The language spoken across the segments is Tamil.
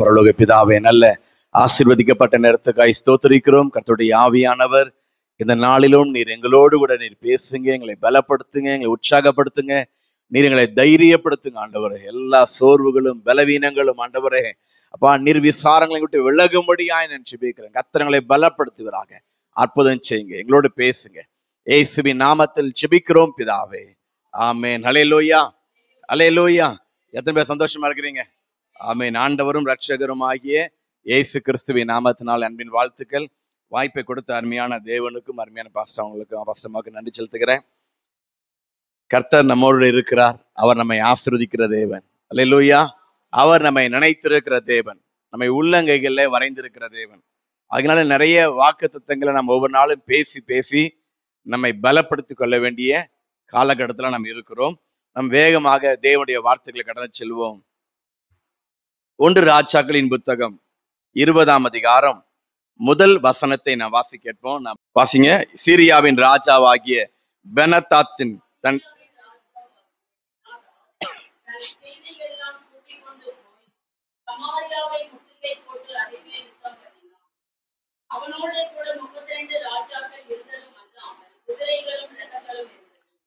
பரலோக பிதாவே, நல்ல ஆசீர்வதிக்கப்பட்ட நேரத்துக்காய் ஸ்தோத்திரிக்கிறோம். கர்த்தருடைய ஆவியானவர் இந்த நாளிலும் நீர் எங்களோடு கூட நீர் பேசுங்க, எங்களை பலப்படுத்துங்க, எங்களை உற்சாகப்படுத்துங்க, நீர் எங்களை தைரியப்படுத்துங்க ஆண்டவரே. எல்லா சோர்வுகளும் பலவீனங்களும் ஆண்டவரே அப்பா நிர்விசாரங்களை விட்டு விலகும்படியாய் நான் ஜெபிக்கிறேன். கர்த்தர் பலப்படுத்துவராக, அற்புதம் செய்யுங்க, எங்களோடு பேசுங்க. இயேசுவின் நாமத்தில் ஜெபிக்கிறோம் பிதாவே, ஆமென். ஹல்லேலூயா, ஹல்லேலூயா. எத்தனை பேர் சந்தோஷமா இருக்கிறீங்க? ஆமென். ஆண்டவரும் ரட்சகரும் ஆகிய இயேசு கிறிஸ்துவின் நாமத்தினால் அன்பின் வாழ்த்துக்கள். வாய்ப்பை கொடுத்த அருமையான தேவனுக்கும் அருமையான பாஸ்டமாவுக்கும் நன்றி செலுத்துகிறேன். கர்த்தர் நம்மோடு இருக்கிறார். அவர் நம்மை ஆசீர்வதிக்கிற தேவன். அல்லேலூயா. அவர் நம்மை நினைத்திருக்கிற தேவன், நம்மை உள்ளங்கைகளிலே வரைந்திருக்கிற தேவன். அதனால நிறைய வாக்குத்தத்தங்களை நம்ம ஒவ்வொரு நாளும் பேசி பேசி நம்மை பலப்படுத்திக் கொள்ள வேண்டிய காலகட்டத்தில் நாம் இருக்கிறோம். நம் வேகமாக தேவனுடைய வார்த்தைகளை கடந்து செல்வோம். 1 ராஜாக்களின் புத்தகம் 20ஆம் அதிகாரம் முதல் வசனத்தை நாம் வாசி கேட்போம். நாம் வாசிங்க. சீரியாவின் ராஜாவாகிய பெனதாத்தின் தன்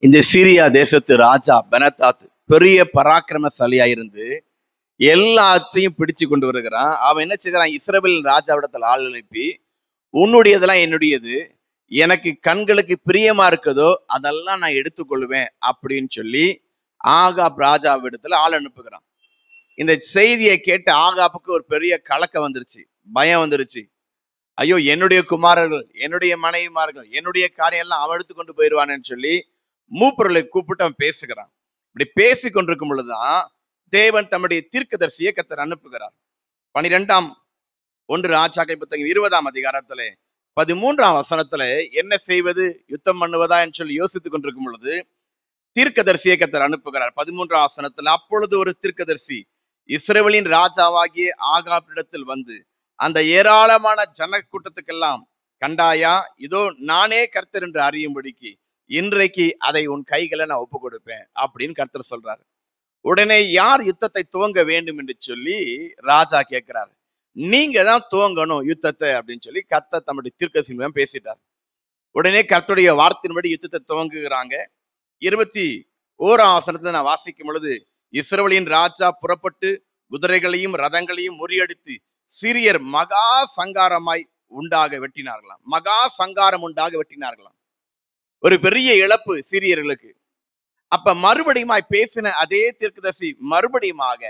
இந்த சீரியா தேசத்து ராஜா பெனதாத் பெரிய பராக்கிரமசாலியாயிருந்து எல்லாத்தையும் பிடிச்சு கொண்டு வருகிறான். அவன் என்ன செய்கிறான்? இஸ்ரவேல் ராஜாவிடத்தில் ஆள் அனுப்பி, உன்னுடையதெல்லாம் என்னுடையது, எனக்கு கண்களுக்கு பிரியமா இருக்குதோ அதெல்லாம் நான் எடுத்துக்கொள்வேன் அப்படின்னு சொல்லி ஆகாப் ராஜாவிடத்துல ஆள் அனுப்புகிறான். இந்த செய்தியை கேட்டு ஆகாப்புக்கு ஒரு பெரிய கலக்கம் வந்துருச்சு, பயம் வந்துருச்சு. ஐயோ, என்னுடைய குமாரர்கள், என்னுடைய மனைவிமார்கள், என்னுடைய காரியம் எல்லாம் அவன் எடுத்துக்கொண்டு போயிடுவான்னு சொல்லி மூப்பர்களை கூப்பிட்டு அவன் பேசுகிறான். இப்படி பேசி கொண்டிருக்கும் பொழுதுதான் தேவன் தம்முடைய தீர்க்கதரிசியை கர்த்தர் அனுப்புகிறார். 1 ராஜாக்கள் புத்தகம் 20ஆம் அதிகாரத்துல 13ஆம் வசனத்துல என்ன செய்வது, யுத்தம் பண்ணுவதா என்று சொல்லி யோசித்துக் கொண்டிருக்கும் பொழுது தீர்க்கதரிசியை கர்த்தர் அனுப்புகிறார். 13ஆம் வசனத்துல, அப்பொழுது ஒரு தீர்க்கதரிசி இஸ்ரவேலின் ராஜாவாகிய ஆகாபிடத்தில் வந்து, அந்த ஏராளமான ஜன கூட்டத்துக்கெல்லாம், கண்டாயா, இதோ நானே கர்த்தர் என்று அறியும்படிக்கு இன்றைக்கு அதை உன் கைகளை நான் ஒப்பு கொடுப்பேன் அப்படின்னு கர்த்தர் சொல்றாரு. உடனே யார் யுத்தத்தை துவங்க வேண்டும் என்று சொல்லி ராஜா கேட்கிறார். நீங்க தான் துவங்கணும் யுத்தத்தை அப்படின்னு சொல்லி கர்த்தர் தம்முடைய தீர்க்கதரிசி மூலம் பேசிட்டார். உடனே கர்த்தருடைய வார்த்தையின்படி யுத்தத்தை துவங்குகிறாங்க. 21ஆம் வசனத்துல நான் வாசிக்கும் பொழுது, இஸ்ரவேலின் ராஜா புறப்பட்டு குதிரைகளையும் ரதங்களையும் முறியடித்து சீரியர் மகா சங்காரமாய் உண்டாக வெட்டினார்களாம். மகா சங்காரம் உண்டாக வெட்டினார்களாம். ஒரு பெரிய இழப்பு சீரியர்களுக்கு. அப்ப மறுபடியுமாய் பேசின அதே தீர்க்கதரிசி மறுபடியுமாக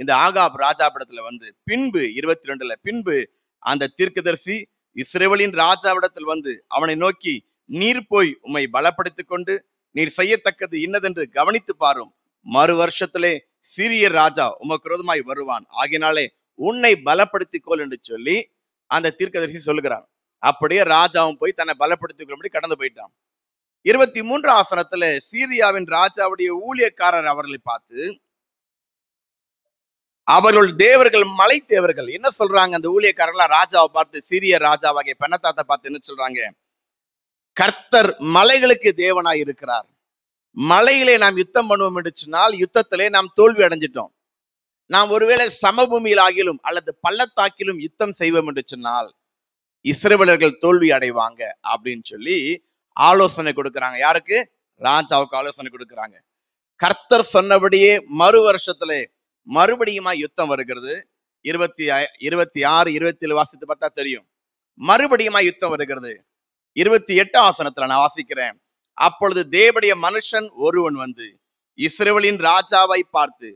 இந்த ஆகாப் ராஜாவிடத்துல வந்து, பின்பு 22ல, பின்பு அந்த தீர்க்கதரிசி இஸ்ரவேலின் ராஜாவிடத்தில் வந்து அவனை நோக்கி, நீர் போய் உம்மை பலப்படுத்திக் கொண்டு நீர் செய்யத்தக்கது இன்னதென்று கவனித்து பாரும். மறு வருஷத்திலே சீரியர் ராஜா உமக்கு விரோதமாய் வருவான், ஆகினாலே உன்னை பலப்படுத்திக்கோள் என்று சொல்லி அந்த தீர்க்கதரிசி சொல்லுகிறான். அப்படியே ராஜாவும் போய் தன்னை பலப்படுத்திக் கொள்ளும்படி கடந்து போயிட்டான். 23ஆம் வசனத்துல சீரியாவின் ராஜாவுடைய ஊழியக்காரர் அவர்களை பார்த்து, அவர்கள் தேவர்கள் மலை தேவர்கள் என்ன சொல்றாங்க? அந்த ஊழியக்காரர்களா ராஜாவை பார்த்து, சீரிய ராஜாவாகிய பெனதாத்தை பார்த்து என்ன சொல்றாங்க? கர்த்தர் மலைகளுக்கு தேவனாய் இருக்கிறார். மலையிலே நாம் யுத்தம் பண்ணுவோம் என்று சொன்னால் யுத்தத்திலே நாம் தோல்வி அடைஞ்சிட்டோம். நாம் ஒருவேளை சமபூமியில் ஆகிலும் அல்லது பள்ளத்தாக்கிலும் யுத்தம் செய்வோம் என்று சொன்னால் இஸ்ரவேலர்கள் தோல்வி அடைவாங்க அப்படின்னு சொல்லி ஆலோசனை கொடுக்கிறாங்க. யாருக்கு? ராஜாவுக்கு ஆலோசனை கொடுக்கிறாங்க. கர்த்தர் சொன்னபடியே மறு வருஷத்திலே மறுபடியுமா யுத்தம் வருகிறது. 26, 27 வாசித்து பார்த்தா தெரியும். மறுபடியுமா யுத்தம் வருகிறது. 28ஆம் வசனத்துல நான் வாசிக்கிறேன். அப்பொழுது தேவனுடைய மனுஷன் ஒருவன் வந்து இஸ்ரவேலின் ராஜாவை பார்த்து,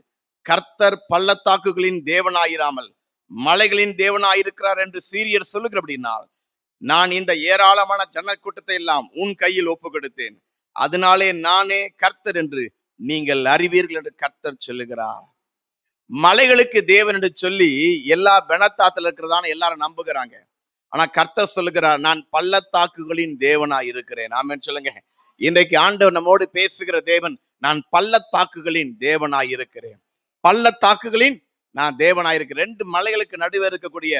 கர்த்தர் பள்ளத்தாக்குகளின் தேவனாயிராமல் மலைகளின் தேவனாயிருக்கிறார் என்று சீரியர் சொல்லுகிறபடினால் நான் இந்த ஏராளமான ஜன கூட்டத்தை எல்லாம் உன் கையில் ஒப்பு கொடுத்தேன், அதனாலே நானே கர்த்தர் என்று நீங்கள் அறிவீர்கள் என்று கர்த்தர் சொல்லுகிறார். மலைகளுக்கு தேவன் என்று சொல்லி எல்லா பெனதாத்துல இருக்கிறதான எல்லாரும் நம்புகிறாங்க. ஆனா கர்த்தர் சொல்லுகிறார், நான் பள்ளத்தாக்குகளின் தேவனாய் இருக்கிறேன். ஆமென் சொல்லுங்க. இன்றைக்கு ஆண்டவர் நம்மோடு பேசுகிற தேவன், நான் பள்ளத்தாக்குகளின் தேவனாய் இருக்கிறேன். பள்ளத்தாக்குகளின் நான் தேவனாய் இருக்கிறேன். 2 மலைகளுக்கு நடுவே இருக்கக்கூடிய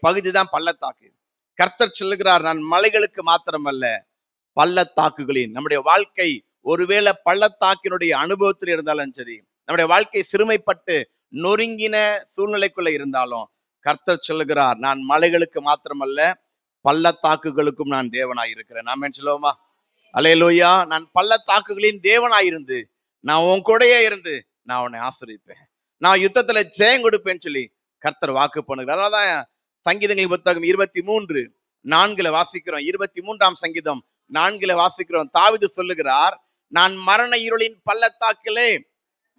பகுதி தான் பள்ளத்தாக்கு. கர்த்தர் சொல்லுகிறார், நான் மலைகளுக்கு மாத்திரமல்ல பள்ளத்தாக்குகளின். நம்முடைய வாழ்க்கை ஒருவேளை பள்ளத்தாக்கினுடைய அனுபவத்தில் இருந்தாலும் சரி, நம்முடைய வாழ்க்கை சிறுமைப்பட்டு நொறுங்கின சூழ்நிலைக்குள்ள இருந்தாலும் கர்த்தர் சொல்லுகிறார், நான் மலைகளுக்கு மாத்திரமல்ல பள்ளத்தாக்குகளுக்கும் நான் தேவனாய் இருக்கிறேன். ஆமென் சொல்லுவோமா? அல்லேலூயா. நான் பள்ளத்தாக்குகளின் தேவனாயிருந்து நான் உன் கூடயே இருந்து நான் உன்னை ஆசீர்வதிப்பேன், நான் யுத்தத்துல ஜெயம் கொடுப்பேன்னு சொல்லி கர்த்தர் வாக்கு பண்ணுகிறார். அதனாலதான் சங்கீதங்களின் புத்தகம் 23:4 வாசிக்கிறோம். 23ஆம் சங்கீதம் 4 வாசிக்கிறோம். தாவீது சொல்லுகிறார், நான் மரண இருளின் பள்ளத்தாக்கிலே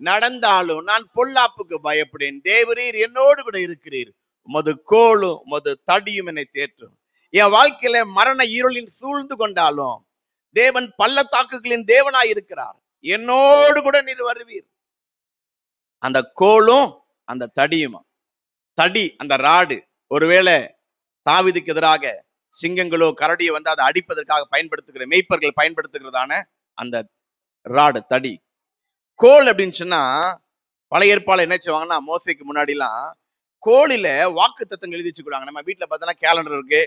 நடந்தாலும் நான் பொல்லாப்புக்கு பயப்படேன், தேவரீர் என்னோடு கூட இருக்கிறீர், உமது கோலும் உமது தடியும் என்னை தேற்றும். என் வாழ்க்கையில மரண இருளின் சூழ்ந்து கொண்டாலும் தேவன் பள்ளத்தாக்குகளின் தேவனாய் இருக்கிறார், என்னோடு கூட நீர் வருவீர். அந்த கோலும் அந்த தடியுமா, தடி அந்த ராடு, ஒருவேளை தாவீதுக்கு எதிராக சிங்கங்களோ கரடியோ வந்து அதை அடிப்பதற்காக பயன்படுத்துகிற மேய்ப்பர்கள் பயன்படுத்துகிறதான அந்த ராடு தடி. கோல் அப்படின்னு சொன்னா பழைய ஏற்பாடு என்ன செய்வாங்கன்னா, மோசைக்கு முன்னாடி எல்லாம் கோலில வாக்கு தத்தங்கள் எழுதி வச்சுக்கிடுவாங்க. நம்ம வீட்டுல பார்த்தோன்னா கேலண்டர் இருக்கு,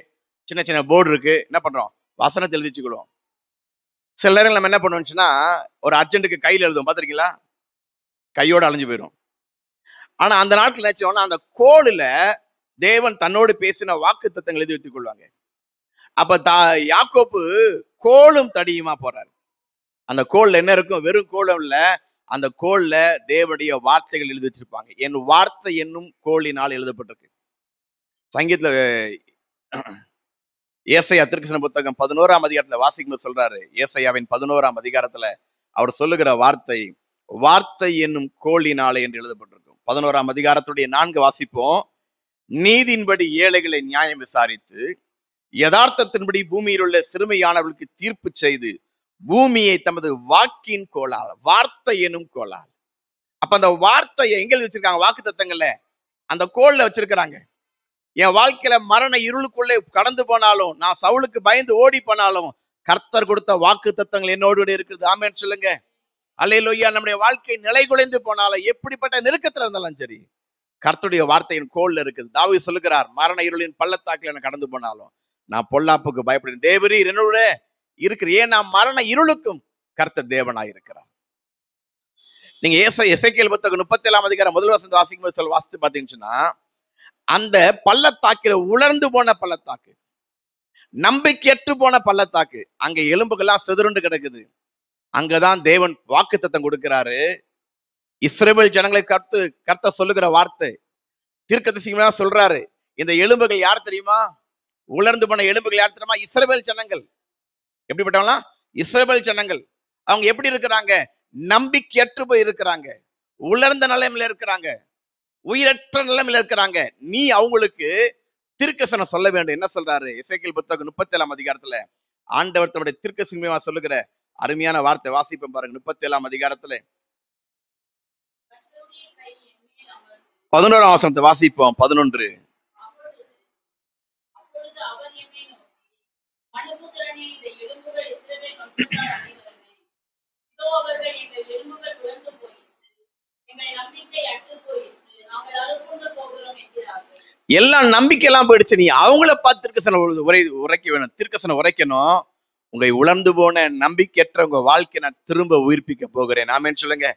சின்ன சின்ன போர்டு இருக்கு, என்ன பண்றோம், வசனத்தை எழுதி வச்சுக்கிடுவோம். சில நேரங்கள் நம்ம என்ன பண்ணுவோம்னு சொன்னா, ஒரு அர்ஜென்ட்டுக்கு கையில எழுதுவோம், பார்த்திருக்கீங்களா? கையோட அழிஞ்சு போயிடும். ஆனா அந்த நாட்கள் என்ன செய்வோம்னா, அந்த கோலில தேவன் தன்னோடு பேசின வாக்கு தத்தங்கள் எழுதி வைத்துக் கொள்வாங்க. அப்ப யாக்கோப்பு கோலும் தடியுமா போறாரு. அந்த கோல்ல என்ன இருக்கும்? வெறும் கோலம் இல்ல, அந்த கோல்ல தேவனுடைய வார்த்தைகள் எழுதி வச்சிருப்பாங்க. என் வார்த்தை என்னும் கோலினால் எழுதப்பட்டிருக்கு. சங்கீதத்துல ஏசாயா தீர்க்கதரிசன புத்தகம் 11ஆம் அதிகாரத்துல வாசிக்கும்போது சொல்றாரு, ஏசாயாவின் 11ஆம் அதிகாரத்துல அவர் சொல்லுகிற வார்த்தை, வார்த்தை என்னும் கோலினாலே என்று எழுதப்பட்டிருக்கும். 11ஆம் அதிகாரத்துடைய 4 வாசிப்போம். நீதியின்படி ஏழைகளை நியாயம் விசாரித்து யதார்த்தத்தின்படி பூமியில் உள்ள சிறுமையானவர்களுக்கு தீர்ப்பு செய்து பூமியை தமது வாக்கின் கோலால், வார்த்தை எனும் கோலால். அப்ப அந்த வார்த்தையை எங்க எழுதி வச்சிருக்காங்க? வாக்கு தத்தங்கள்ல அந்த கோல்ல வச்சிருக்கிறாங்க. என் வாழ்க்கையில மரண இருளுக்குள்ளே கடந்து போனாலும், நான் சவுலுக்கு பயந்து ஓடி போனாலும், கர்த்தர் கொடுத்த வாக்கு தத்தங்கள் என்னோடு இருக்கிறது. ஆமென் சொல்லுங்க. அல்லேலூயா. நம்முடைய வாழ்க்கை நிலை குலைந்து போனாலும், எப்படிப்பட்ட நெருக்கத்துல இருந்தாலும் சரி, கர்த்தருடைய வார்த்தையின் கோல்ல இருக்குது. தாவீது சொல்லுகிறார், மரண இருளின் பள்ளத்தாக்கில் நான் கடந்து போனாலும் நான் பொல்லாப்புக்கு பயப்படுறேன், தேவரீர் என்னோட இருக்கிற. ஏன் நான் மரண இருளுக்கும் கர்த்தர் தேவனாய் இருக்கிறார். நீங்க எசேக்கியேல் புத்தகம் 37ஆம் அதிகாரம் முதல் வசனத்தை வாசிக்கும்போது வாசித்து பாத்தீங்கன்னா, அந்த பள்ளத்தாக்கில உலர்ந்து போன பள்ளத்தாக்கு, நம்பிக்கையற்று போன பள்ளத்தாக்கு, அங்க எலும்புகள்லாம் சிதறுண்டு கிடக்குது. அங்கதான் தேவன் வாக்குத்தத்தம் கொடுக்கிறாரு. இஸ்ரவேல் ஜனங்களை கர்த்தர் சொல்லுகிற வார்த்தை தீர்க்கதரிசியா சொல்றாரு. இந்த எலும்புகள் யார் தெரியுமா? உலர்ந்து போன எலும்புகள் யார் தெரியுமா? இஸ்ரவேல் ஜனங்கள். எப்படிப்பட்டவங்களா? இஸ்ரவேல் ஜனங்கள். அவங்க எப்படி இருக்கிறாங்க? நம்பிக்கையற்று போய் இருக்கிறாங்க, உலர்ந்த நிலைமையில இருக்கிறாங்க, உயிரற்ற நிலைமையில இருக்கிறாங்க. நீ அவங்களுக்கு தீர்க்கதரிசனம் சொல்ல வேண்டும். என்ன சொல்றாரு? எசேக்கியேல் புத்தகம் 37ஆம் அதிகாரத்துல ஆண்டவர் தம்முடைய தீர்க்கதரிசியா சொல்லுகிற அருமையான வார்த்தை வாசிப்பேன் பாருங்க. 37ஆம் அதிகாரத்துல 11ஆம் வசனத்தை வாசிப்போம். 11. எல்லாம் நம்பிக்கை எல்லாம் போயிடுச்சு, நீ அவங்கள பார்த்து தீர்க்கதரிசனம் உரைக்க வேணும், தீர்க்கதரிசனம் உரைக்கணும். உங்க உலர்ந்து போன நம்பிக்கையற்ற உங்க வாழ்க்கை நான் திரும்ப உயிர்ப்பிக்க போகிறேன். ஆமென் சொல்லுங்க.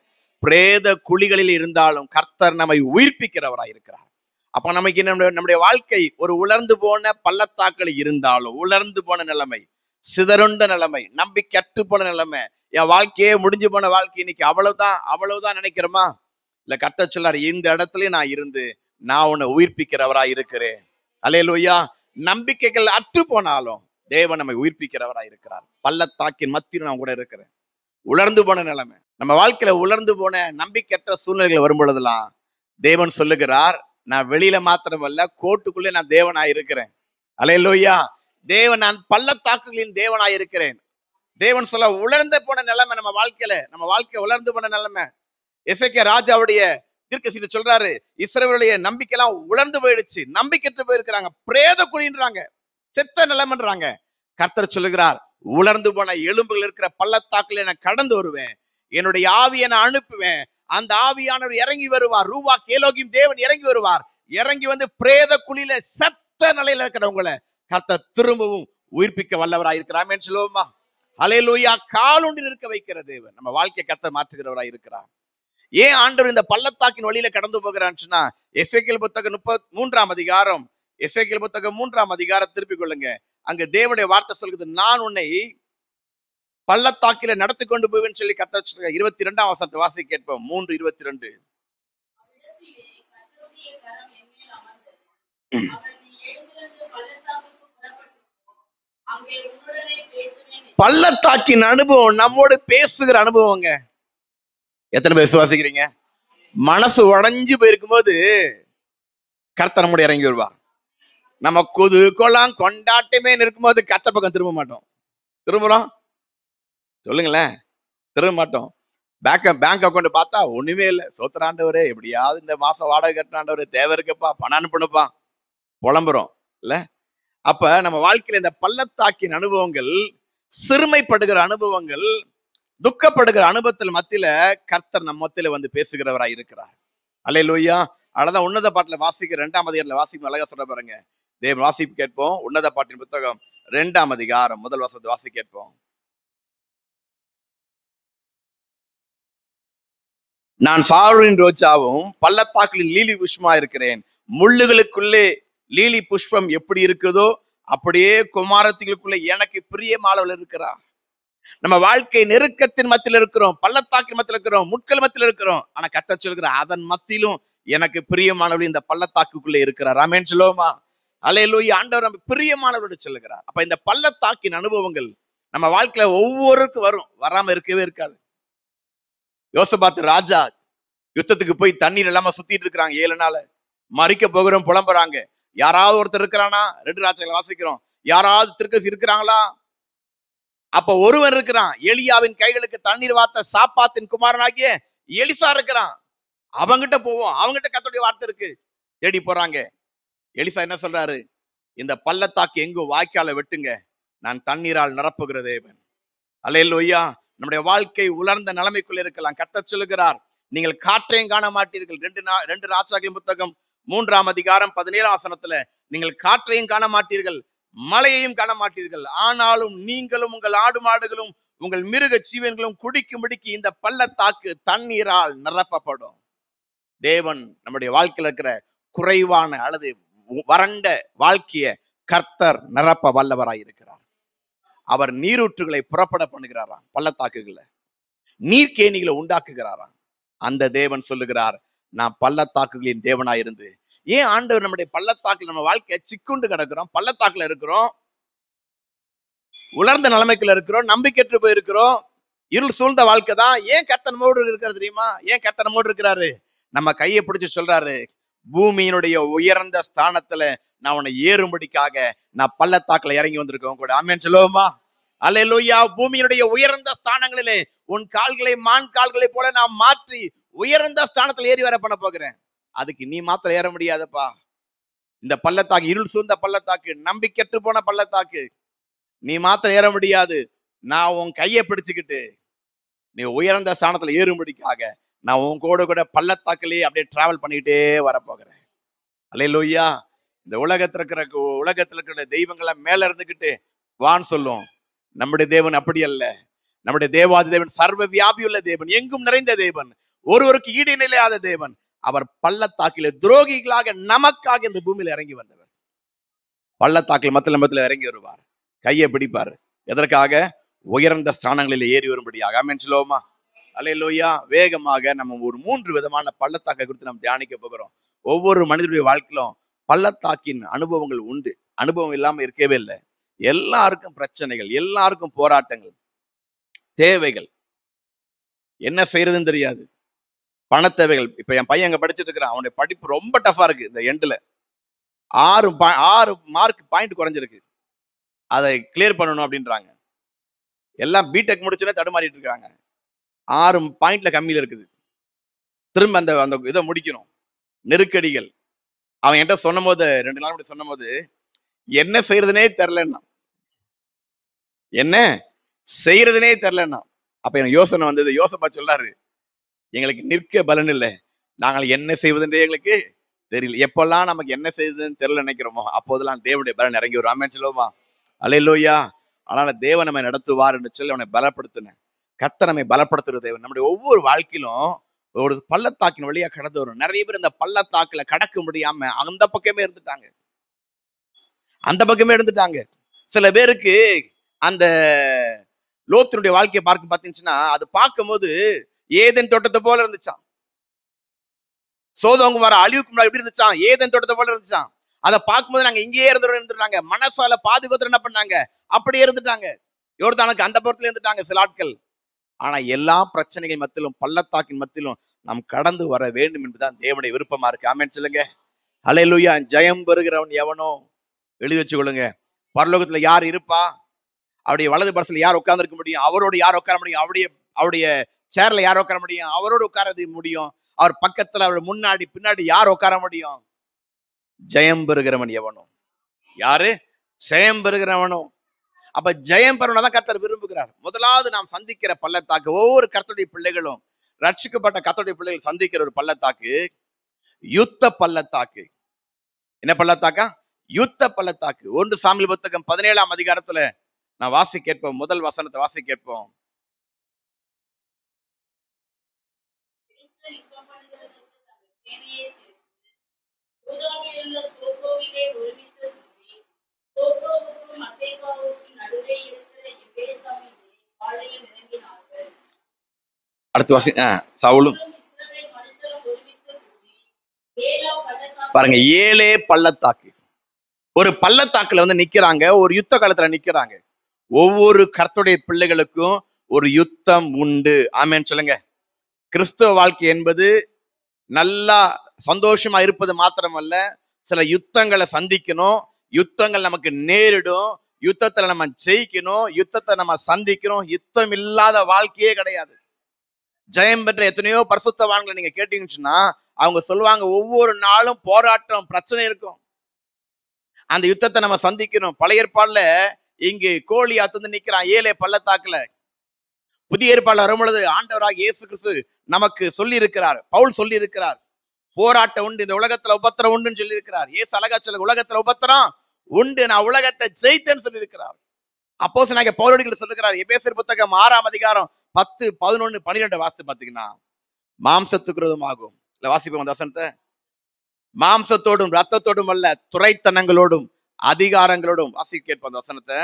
பிரேத குழிகளில் இருந்தாலும் கர்த்தர் நம்மை உயிர்ப்பிக்கிறவராய் இருக்கிறார். அப்ப நமக்கு நம்முடைய வாழ்க்கை ஒரு உலர்ந்து போன பள்ளத்தாக்கள் இருந்தாலும், உலர்ந்து போன நிலைமை, சிதறுண்ட நிலைமை, நம்பிக்கையற்று போன நிலைமை, என் வாழ்க்கையே முடிஞ்சு போன வாழ்க்கை, இன்னைக்கு அவ்வளவுதான் நினைக்கிறோமா? இல்ல, கர்த்தர் சொல்லார், இந்த இடத்துலயும் நான் இருந்து நான் உன்னை உயிர்ப்பிக்கிறவராய் இருக்கிறேன். அல்லேலூயா. நம்பிக்கைகள் அற்று போனாலும் தேவன் நம்மை உயிர்ப்பிக்கிறவராய் இருக்கிறார். பள்ளத்தாக்கின் மத்தியில் நான் கூட இருக்கிறேன். உலர்ந்து போன நிலைமை, நம்ம வாழ்க்கையில உலர்ந்து போன நம்பிக்கையற்ற சூழ்நிலைகள் வரும் பொழுதெல்லாம் தேவன் சொல்லுகிறார், நான் வெளியில மாத்திரமல்ல, கோட்டுக்குள்ளே நான் தேவனாய் இருக்கிறேன். அல்லேலூயா. தேவன், நான் பள்ளத்தாக்குகளின் தேவனாய் இருக்கிறேன். தேவன் சொல்ல, உலர்ந்து போன நிலைமை நம்ம வாழ்க்கை உலர்ந்து போன நிலைமை. எசேக்கியா ராஜாவுடைய தீர்க்கதரிசி சொல்றாரு, இஸ்ரவேலுடைய நம்பிக்கை எல்லாம் உலர்ந்து போயிடுச்சு, நம்பிக்கையற்று போயிருக்கிறாங்க, பிரேத குழின்றாங்க, செத்த நிலைமைன்றாங்க. கர்த்தர் சொல்லுகிறார், உலர்ந்து போன எலும்புகள் இருக்கிற பள்ளத்தாக்குல நான் கடந்து வருவேன், என்னுடைய ஆவியை நான் அனுப்புவேன், அந்த ஆவியானவர் இறங்கி வருவார், ரூவா கேலோகிம் தேவன் இறங்கி வருவார், இறங்கி வந்து பிரேத குழியில செத்த நிலையில இருக்கிறவங்களை கர்த்தர் திரும்பவும் உயிர்ப்பிக்க வல்லவராய் இருக்கிறார். சொல்லுவோமா? அல்லேலூயா. காலூண்டி நிற்க வைக்கிற தேவன் நம்ம வாழ்க்கை கர்த்தர் மாற்றுகிறவராய் இருக்கிறார். ஏன் ஆண்டவர் இந்த பள்ளத்தாக்கின் வழியில கடந்து போகிறான்னு சொன்னா, எசேக்கியேல் புத்தகம் 33ஆம் அதிகாரம், எசேக்கியேல் புத்தகம் 3ஆம் அதிகாரம் திருப்பிக் கொள்ளுங்க. அங்க தேவனுடைய வார்த்தை சொல்கிறது, நான் உன்னை பள்ளத்தாக்கில நடத்தி கொண்டு போவேன்னு சொல்லி கர்த்தர் சொல்றார். 22ஆம் வசனத்தை வாசி கேட்போம். 3:22. பள்ளத்தாக்கின் அனுபவம் நம்மோடு பேசுகிற அனுபவங்க. எத்தனை பேர் விசுவாசிக்கிறீங்க? மனசு உடைஞ்சு போயிருக்கும் போது கர்த்தர் நம்முடைய இறங்கி வருவார். நம்ம கொது கொலாம் கொண்டாட்டமே இருக்கும்போது கர்த்தர் பக்கம் திரும்ப மாட்டோம். திரும்புறோம்? சொல்லுங்களேன். திரும்ப மாட்டோம். பேங்க் அக்கௌண்ட் பார்த்தா ஒண்ணுமே இல்லை. சோத்திராண்டவரே, எப்படியாவது இந்த மாசம் வாடகை கட்டினாண்டவரே, தேவை இருக்கப்பா, பணம் அனுப்பணுப்பா, புலம்புறோம் இல்ல? அப்ப நம்ம வாழ்க்கையில இந்த பள்ளத்தாக்கின் அனுபவங்கள், சிறுமைப்படுகிற அனுபவங்கள், துக்கப்படுகிற அனுபவத்தில் மத்தியில கர்த்தர் நம்ம மத்தியில வந்து பேசுகிறவராய் இருக்கிறார். அல்லேலூயா. அதான் உன்னத பாட்டுல வாசிக்க 2ஆம் அதிகாரத்துல வாசிக்கும் அழகா சொல்ற பாருங்க. தேவன் வாசிப்பு கேட்போம். உன்னத பாட்டின் புத்தகம் 2ஆம் அதிகாரம் 1 வசனத்தை வாசி கேட்போம். நான் சாரோனின் ரோஜாவும் பள்ளத்தாக்கின் லீலி புஷ்பமா இருக்கிறேன். முள்ளுகளுக்குள்ளே லீலி புஷ்பம் எப்படி இருக்குதோ அப்படியே குமாரத்திகளுக்குள்ள எனக்கு பிரியமானவள் இருக்கிறார். நம்ம வாழ்க்கை நெருக்கத்தின் மத்தியில் இருக்கிறோம், பள்ளத்தாக்கின் மத்தியில் இருக்கிறோம், முட்கள் மத்தியில் இருக்கிறோம். ஆனா கர்த்தர் சொல்கிறார், அதன் மத்தியிலும் எனக்கு பிரியமானவள் இந்த பள்ளத்தாக்குக்குள்ளே இருக்கிறார். ஆமென் சொல்லுவோமா? அல்லேலூயா. ஆண்டவர் நம்ம பிரியமானவரோடு சொல்லுகிறார். அப்ப இந்த பள்ளத்தாக்கின் அனுபவங்கள் நம்ம வாழ்க்கையில ஒவ்வொருக்கும் வரும், வராம இருக்கவே இருக்காது. யோசபாத்து ராஜா யுத்தத்துக்கு போய் தண்ணீர் இல்லாம சுத்திட்டு இருக்கிறாங்க 7 நாள். மறிக்க போகிறோம், புலம்புறாங்க. யாராவது ஒருத்தர் இருக்கிறானா? 2 ராஜாக்களை வாசிக்கிறோம். யாராவது திருக்கசி இருக்கிறாங்களா? அப்ப ஒருவன் இருக்கிறான், எலியாவின் கைகளுக்கு தண்ணீர் வார்த்த சாப்பாத்தின் குமாரனாகிய எலிசா இருக்கிறான். அவங்கிட்ட போவோம், அவங்கிட்ட கர்த்தருடைய வார்த்தை இருக்கு. தேடி போறாங்க. எலிசா என்ன சொல்றாரு? இந்த பள்ளத்தாக்கு எங்கோ வாய்க்கால வெட்டுங்க, நான் தண்ணீரால் நிரப்புகிற தேவன். அல்லேலூயா. நம்முடைய வாழ்க்கை உலர்ந்த நிலைமைக்குள்ள இருக்கலாம். கர்த்தர் சொல்லுகிறார், நீங்கள் காற்றையும் காண மாட்டீர்கள். 2 ராஜாக்களின் புத்தகம் 3ஆம் அதிகாரம் 17ஆம் வசனத்துல, நீங்கள் காற்றையும் காண மாட்டீர்கள், மழையையும் காண மாட்டீர்கள், ஆனாலும் நீங்களும் உங்கள் ஆடு மாடுகளும் உங்கள் மிருக ஜீவன்களும் குடிக்கும்படிக்கு இந்த பள்ளத்தாக்கு தண்ணீரால் நிரப்பப்படும். தேவன் நம்முடைய வாழ்க்கையில் இருக்கிற குறைவான அல்லது வறண்ட வாழ்க்கைய கர்த்தர் நிரப்ப வல்லவராய் இருக்கிறார். அவர் நீரூற்றுகளை புறப்பட பண்ணுகிறாராம், பள்ளத்தாக்குகளை நீர்க்கேணிகளை உண்டாக்குகிறாராம். அந்த தேவன் சொல்லுகிறார், நான் பள்ளத்தாக்குகளின் தேவனாய் இருந்து. ஏன் ஆண்டவர் நம்முடைய பள்ளத்தாக்குல நம்ம வாழ்க்கையை சிக்குண்டு கிடக்கிறோம், பள்ளத்தாக்குல இருக்கிறோம், உலர்ந்த நிலைமைக்குள்ள இருக்கிறோம், நம்பிக்கையற்று போயிருக்கிறோம், இருள் சூழ்ந்த வாழ்க்கை தான். ஏன் கர்த்தர் நம்மோடு இருக்கிறார் தெரியுமா? ஏன் கர்த்தர் நம்மோடு இருக்கிறாரு? நம்ம கையை பிடிச்சு சொல்றாரு, பூமியினுடைய உயர்ந்த ஸ்தானத்துல நான் உன்னை ஏறும்படிக்காக நான் பள்ளத்தாக்குல இறங்கி வந்திருக்கோம் கூட. ஆமென் சொல்லுவோமா? அல்லேலூயா. பூமியினுடைய உயர்ந்த ஸ்தானங்களிலே உன் கால்களை மான் கால்களை போல நான் மாற்றி உயர்ந்த ஸ்தானத்துல ஏறி வர பண்ண போகிறேன். அதுக்கு நீ மாத்திரம் ஏற முடியாதப்பா. இந்த பள்ளத்தாக்கு, இருள் சூழ்ந்த பள்ளத்தாக்கு, நம்பிக்கற்று போன பள்ளத்தாக்கு, நீ மாத்திரம் ஏற முடியாது. நான் உன் கையை பிடிச்சுக்கிட்டு நீ உயர்ந்த ஸ்தானத்துல ஏறும்படிக்காக நான் உன் கூட பள்ளத்தாக்குலயே அப்படியே டிராவல் பண்ணிக்கிட்டே வரப்போகிறேன். அல்லேலூயா. இந்த உலகத்துல இருக்கிற தெய்வங்களை மேல இருந்துகிட்டு வான்னு சொல்லும். நம்முடைய தேவன் அப்படி அல்ல. நம்முடைய தேவாதி தேவன் சர்வ வியாபியுள்ள தேவன், எங்கும் நிறைந்த தேவன், ஒருவருக்கு ஈடு நிலையாத தேவன். அவர் பள்ளத்தாக்கில துரோகிகளாக நமக்காக இந்த பூமியில இறங்கி வந்தவர். பள்ளத்தாக்கில் மத்தில இறங்கி வருவார், கையை பிடிப்பார். எதற்காக? உயர்ந்த ஸ்தானங்களில் ஏறி வரும்படியாக. ஆமென் சொல்லுவோமா? அல்லேலூயா. வேகமாக நம்ம ஒரு 3 விதமான பள்ளத்தாக்கை குறித்து நம்ம தியானிக்க போகிறோம். ஒவ்வொரு மனிதனுடைய வாழ்க்கையிலும் பள்ளத்தாக்கின் அனுபவங்கள் உண்டு. அனுபவம் இல்லாம இருக்கவே இல்லை. எல்லாருக்கும் பிரச்சனைகள், எல்லாருக்கும் போராட்டங்கள், தேவைகள், என்ன செய்யறதுன்னு தெரியாது, பண தேவைகள். இப்ப என் பையன் அங்க படிச்சுட்டு இருக்கிறான், அவனுடைய படிப்பு ரொம்ப டஃபா இருக்கு. இந்த எண்ட்ல 6 மார்க் பாயிண்ட் குறைஞ்சிருக்கு, அதை கிளியர் பண்ணணும் அப்படின்றாங்க. எல்லாம் பிடெக் முடிச்சுனே தடுமாறிட்டு இருக்காங்க. 6 பாயிண்ட்ல கம்மியில இருக்குது. திரும்ப அந்த இதை முடிக்கணும். நெருக்கடிகள். அவன் என்கிட்ட சொன்ன போது 2 நாள் முன்னாடி சொன்ன போது, என்ன செய்யறதுனே தெரிலன்னா, என்ன செய்யறதுனே தெரிலன்னா. அப்ப எனக்கு யோசனை வந்தது. யோசப்பா சொல்றாரு, எங்களுக்கு நிற்க பலன் இல்லை, நாங்கள் என்ன செய்வதுன்றே எங்களுக்கு தெரியல. எப்பெல்லாம் நமக்கு என்ன செய்வதுன்னு தெரியல நினைக்கிறோமோ அப்போதெல்லாம் தேவனுடைய பலன் இறங்கி வரும். ஆமென் சொல்லுவோமா? அல்லேலூயா. அதனால தேவன் நம்மை நடத்துவார் என்று சொல்லி அவனை பலப்படுத்தின. கர்த்தர் நம்மை பலப்படுத்துகிற தேவன். நம்முடைய ஒவ்வொரு வாழ்க்கையிலும் ஒரு பள்ளத்தாக்கின் வழியா கடந்து வரும். நிறைய பேர் இந்த பள்ளத்தாக்குல கடக்க முடியாம அந்த பக்கமே இருந்துட்டாங்க. அந்த பக்கமே இருந்துட்டாங்க. சில பேருக்கு அந்த லோத்தினுடைய வாழ்க்கையை பாத்தீங்கன்னா, அது பார்க்கும்போது ஏதேன் தோட்டத்தை போல இருந்துச்சாம். சோதோம் குமாரா அழிவுக்கு முன்னாடி எப்படி இருந்துச்சாம்? ஏதேன் தோட்டத்தை போல இருந்துச்சாம். அதை பார்க்கும்போது நாங்க இங்கேயே இருந்துட்டாங்க. மனசால பாதுகாத்து என்ன பண்ணாங்க? அப்படியே இருந்துட்டாங்க. யோர்தானுக்கு அந்த புறத்துல இருந்துட்டாங்க சில ஆட்கள். ஆனா எல்லா பிரச்சனைகள் மத்தியிலும், பள்ளத்தாக்கின் மத்தியிலும் நாம் கடந்து வர வேண்டும் என்பதுதான் தேவனுடைய விருப்பமா இருக்கு. ஆமென் சொல்லுங்க. ஹல்லேலூயா. ஜெயம் பெறுகிறவன் எவனோ எழுதி வச்சுக்கொள்ளுங்க. பரலோகத்துல யார் இருப்பா? அவருடைய வலது பரத்துல யார் உட்கார்ந்து இருக்க முடியும்? அவரோடு யார் உட்கார முடியும்? அவருடைய சேர்ல யார் உட்கார முடியும்? அவரோடு உட்கார முடியும். அவர் பக்கத்துல, அவர் முன்னாடி பின்னாடி யார் உட்கார முடியும்? ஜெயம் பெறுகிறவன் எவனோ. யாரு? ஜெயம் பெறுகிறவனோ. அப்ப ஜெயம் பெறணும் கர்த்தர் விரும்புகிறார். முதலாவது நாம் சந்திக்கிற பள்ளத்தாக்கு, ஒவ்வொரு கர்த்தருடைய பிள்ளைகளும், ரட்சிக்கப்பட்ட கர்த்தருடைய பிள்ளைகள் சந்திக்கிற ஒரு பள்ளத்தாக்கு யுத்த பள்ளத்தாக்கு. என்ன பள்ளத்தாக்கா? யுத்த பள்ளத்தாக்கு. 1 சாமுவேல் புத்தகம் 17ஆம் அதிகாரத்துல நான் வாசி கேட்போம். முதல் வசனத்தை வாசி கேட்போம். அடுத்து வாசி. சவுலும் பாருங்க, 7 பள்ளத்தாக்கு. ஒரு பள்ளத்தாக்குல வந்து நிக்கிறாங்க, ஒரு யுத்த காலத்துல நிக்கிறாங்க. ஒவ்வொரு கர்த்தருடைய பிள்ளைகளுக்கும் ஒரு யுத்தம் உண்டு. ஆமென் சொல்லுங்க. கிறிஸ்தவ வாழ்க்கை என்பது நல்லா சந்தோஷமா இருப்பது மாத்திரமல்ல, சில யுத்தங்களை சந்திக்கணும். யுத்தங்கள் நமக்கு நேரிடும். யுத்தத்துல நம்ம ஜெயிக்கணும். யுத்தத்தை நம்ம சந்திக்கணும். யுத்தம் இல்லாத வாழ்க்கையே கிடையாது. ஜெயம் பெற்ற எத்தனையோ பரிசுத்தவான்களை நீங்க கேட்டீங்கன்னா, அவங்க சொல்லுவாங்க, ஒவ்வொரு நாளும் போராட்டம், பிரச்சனை இருக்கும். அந்த யுத்தத்தை நம்ம சந்திக்கணும். பழைய ஏற்பாடுல இங்கு கோலியாத் வந்து நிக்கிறான் 7 பள்ளத்தாக்குல. புதிய ஏற்பாடுல வரும் பொழுது ஆண்டவராக இயேசு கிறிஸ்து நமக்கு சொல்லி இருக்கிறார், பவுல் சொல்லி இருக்கிறார், போராட்டம் உண்டு, இந்த உலகத்துல உபத்திரம் உண்டுன்னு சொல்லி இருக்கிறார். இயேசு அழகா சொல்ல, உலகத்துல உபத்திரம் உண்டு, நான் உலகத்தை ஜெயித்தேன்னு சொல்லி இருக்கிறார். அப்போஸ்தலனாகிய பவுல் சொல்லுகிறார், எபேசியர் புத்தகம் 6ஆம் அதிகாரம் 10, 11, 12 வாசித்து பாத்தீங்கன்னா, மாம்சத்துக்கு விரோதமாகும். இல்ல வாசிப்போம் அந்த வசனத்தை. மாம்சத்தோடும் ரத்தத்தோடும் அல்ல, துரைத்தனங்களோடும் அதிகாரங்களோடும். வாசி கேட்போம் அந்த வசனத்தை.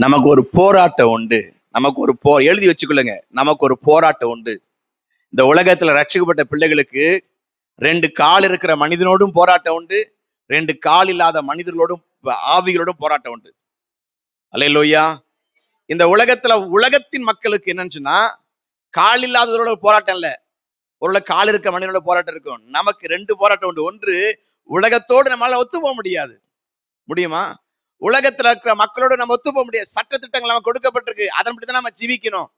நமக்கு ஒரு போராட்டம் உண்டு. நமக்கு ஒரு எழுதி வச்சுக்கொள்ளுங்க, நமக்கு ஒரு போராட்டம் உண்டு. இந்த உலகத்துல ரட்சிக்கப்பட்ட பிள்ளைகளுக்கு 2 கால் இருக்கிற மனிதனோடும் போராட்டம் உண்டு, 2 கால் இல்லாத மனிதர்களோடும் ஆவிகளோடும் போராட்டம் உண்டு. அல்லேலூயா. இந்த உலகத்துல உலகத்தின் மக்களுக்கு என்னன்னு சொன்னா, கால் இல்லாதவரோட போராட்டம் இல்ல, ஒரு கால் இருக்க மனிதனோட போராட்டம் இருக்கும். நமக்கு 2 போராட்டம் உண்டு. ஒன்று, உலகத்தோடு நம்மளால ஒத்து போக முடியாது. முடியுமா? உலகத்துல இருக்கிற மக்களோட நம்ம ஒத்து போக முடியாது. சட்ட திட்டங்கள் நமக்கு கொடுக்கப்பட்டிருக்கு, அதன்படி தான் நம்ம ஜீவிக்கணும்.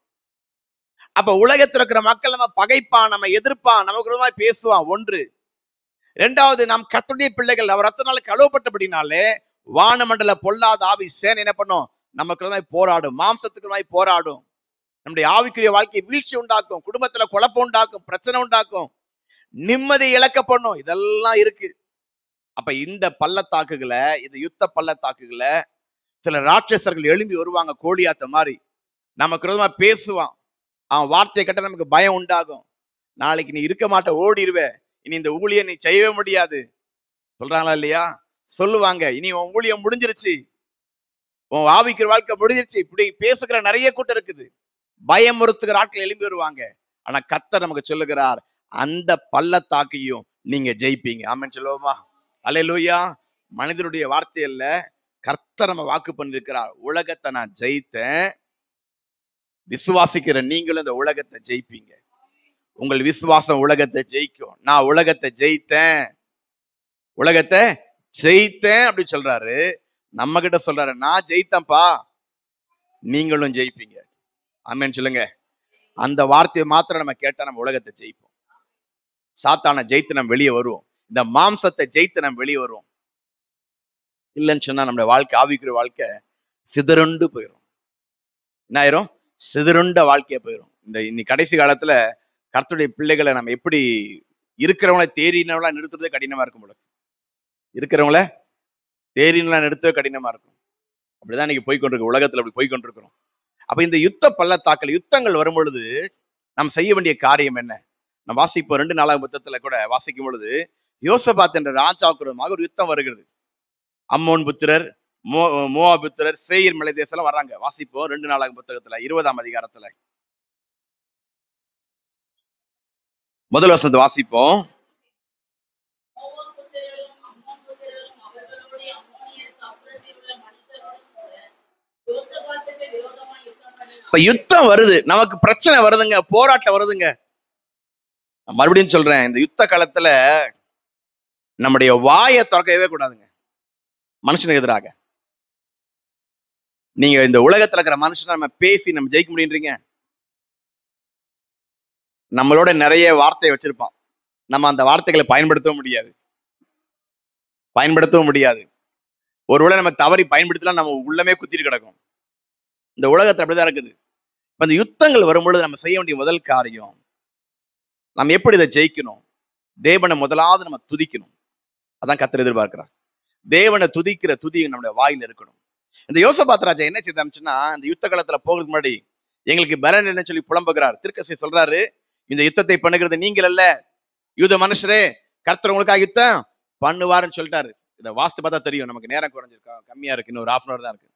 அப்ப உலகத்துல இருக்கிற மக்கள் நம்ம பகைப்பான், நம்ம எதிர்ப்பான், நமக்கு பேசுவான். ஒன்று. 2வது, நாம் கர்த்தருடைய பிள்ளைகள், அவர் ரத்தத்தினால கழுவப்பட்டபடினாலே வானமண்டல பொல்லாத ஆவி சேனை என்ன பண்ணும்? நமக்கு போராடும், மாம்சத்துக்கு போராடும். நம்முடைய ஆவிக்குரிய வாழ்க்கையை வீழ்ச்சி உண்டாக்கும், குடும்பத்துல குழப்பம் உண்டாக்கும், பிரச்சனை உண்டாக்கும், நிம்மதி இழக்க பண்ணும். இதெல்லாம் இருக்கு. அப்ப இந்த பள்ளத்தாக்குகளை, இந்த யுத்த பள்ளத்தாக்குகளை சில ராட்சசர்கள் எழும்பி வருவாங்க, கோலியாத்த மாதிரி. நமக்கு விரோதமா பேசுவான். அவன் வார்த்தையை கட்ட நமக்கு பயம் உண்டாகும். நாளைக்கு நீ இருக்க மாட்ட, ஓடிடுவே, இனி இந்த ஊழியம் நீ செய்யவே முடியாது சொல்றாங்களா இல்லையா? சொல்லுவாங்க, இனி உன் ஊழியம் முடிஞ்சிருச்சு, உன் ஆவிக்குரிய வாழ்க்கை முடிஞ்சிருச்சு. இப்படி பேசுகிற நிறைய கூட்டம் இருக்குது. பயமுறுத்துகிற ஆட்கள் எழும்பி வருவாங்க. ஆனா கர்த்தர் நமக்கு சொல்லுகிறார், அந்த பள்ளத்தாக்கையும் நீங்க ஜெயிப்பீங்க. ஆமென் சொல்லுவோமா? அல்லேலூயா. மனிதனுடைய வார்த்தை அல்ல, கர்த்தர் நம்ம வாக்கு பண்ணிருக்கிறார். உலகத்தை நான் ஜெயித்தேன், விசுவாசிக்கிற நீங்களும் இந்த உலகத்தை ஜெயிப்பீங்க. உங்கள் விசுவாசம் உலகத்தை ஜெயிக்கும். நான் உலகத்தை ஜெயித்தேன், உலகத்தை ஜெயித்தேன் அப்படி சொல்றாரு. நம்ம கிட்ட சொல்றாரு, நான் ஜெயித்தேன்ப்பா, நீங்களும் ஜெயிப்பீங்க. ஆமென் சொல்லுங்க. அந்த வார்த்தையை மாத்திரம் நம்ம கேட்டா நம்ம உலகத்தை ஜெயிப்போம். சாத்தான ஜெயித்து நம்ம வெளியே வருவோம். இந்த மாம்சத்தை ஜெயித்து நம்ம வெளியே வருவோம். இல்லைன்னு சொன்னா நம்மளுடைய வாழ்க்கை, ஆவிக்குரிய வாழ்க்கை சிதறுண்டு போயிடும். என்ன ஆயிரும்? சிதறுண்ட வாழ்க்கையா போயிடும். இந்த இன்னைக்கு கடைசி காலத்துல கர்த்தருடைய பிள்ளைகளை நம்ம எப்படி இருக்கிறவங்கள தேறினவங்களா நிறுத்துறதே கடினமா இருக்கும் போல. இருக்கிறவங்கள தேறினா நிறுத்தவே கடினமா இருக்கும். அப்படிதான் இன்னைக்கு போய்கொண்டிருக்கு, உலகத்துல அப்படி போய்கொண்டிருக்கிறோம். அப்ப இந்த யுத்த பள்ளத்தாக்கள், யுத்தங்கள் வரும் பொழுது நாம் செய்ய வேண்டிய காரியம் என்ன? நம்ம வாசிப்போம் 2 புத்தகத்துல கூட வாசிக்கும் பொழுது, யோசபாத் என்ற ராஜாவுக்கு விரோதமாக ஒரு யுத்தம் வருகிறது. அம்மோன் புத்திரர், மோவா புத்திரர், சேயீர் மலை தேசம் வர்றாங்க. வாசிப்போம் 2 புத்தகத்துல 20ஆம் அதிகாரத்துல முதல் வசனத்தை வாசிப்போம். இப்ப யுத்தம் வருது, நமக்கு பிரச்சனை வருதுங்க, போராட்டம் வருதுங்க. மறுபடியும் சொல்றேன், இந்த யுத்த காலத்துல நம்முடைய வாயை திறக்கவே கூடாதுங்க மனுஷனுக்கு எதிராக. நீங்க இந்த உலகத்துல இருக்கிற மனுஷனை நம்ம பேசி நம்ம ஜெயிக்க முடியுன்றீங்க? நம்மளோட நிறைய வார்த்தையை வச்சிருப்பான், நம்ம அந்த வார்த்தைகளை பயன்படுத்தவும் முடியாது. ஒருவேளை நம்ம தவறி பயன்படுத்தலாம், நம்ம உள்ளமே குத்திட்டு கிடக்கும். இந்த உலகத்துல அப்படிதான் இருக்குது. இப்ப இந்த யுத்தங்கள் வரும்பொழுது நம்ம செய்ய வேண்டிய முதல் காரியம், நம்ம எப்படி இதை ஜெயிக்கணும்? தேவனை முதலாவது நம்ம துதிக்கணும். அதான் கர்த்தர் எதிர்பார்க்கிறார். தேவனை துதிக்கிற துதி நம்முடைய வாயில இருக்கணும். இந்த யோசபாத் ராஜா என்ன செய்தாச்சுன்னா, இந்த யுத்த காலத்துல போகிறதுக்கு முன்னாடி எங்களுக்கு பலன் என்ன சொல்லி புலம்புகிறார். திருக்கசி சொல்றாரு, இந்த யுத்தத்தை பண்ணுகிறது நீங்கள் அல்ல யூத மனுஷரே, கர்த்தர் உங்களுக்காக யுத்தம் பண்ணுவாருன்னு சொல்லிட்டாரு. இதை வாஸ்து பார்த்தா தெரியும், நமக்கு நேரம் குறைஞ்சிருக்கா, கம்மியா இருக்கு, இன்னும் ஒரு 1/2 hour தான் இருக்கு.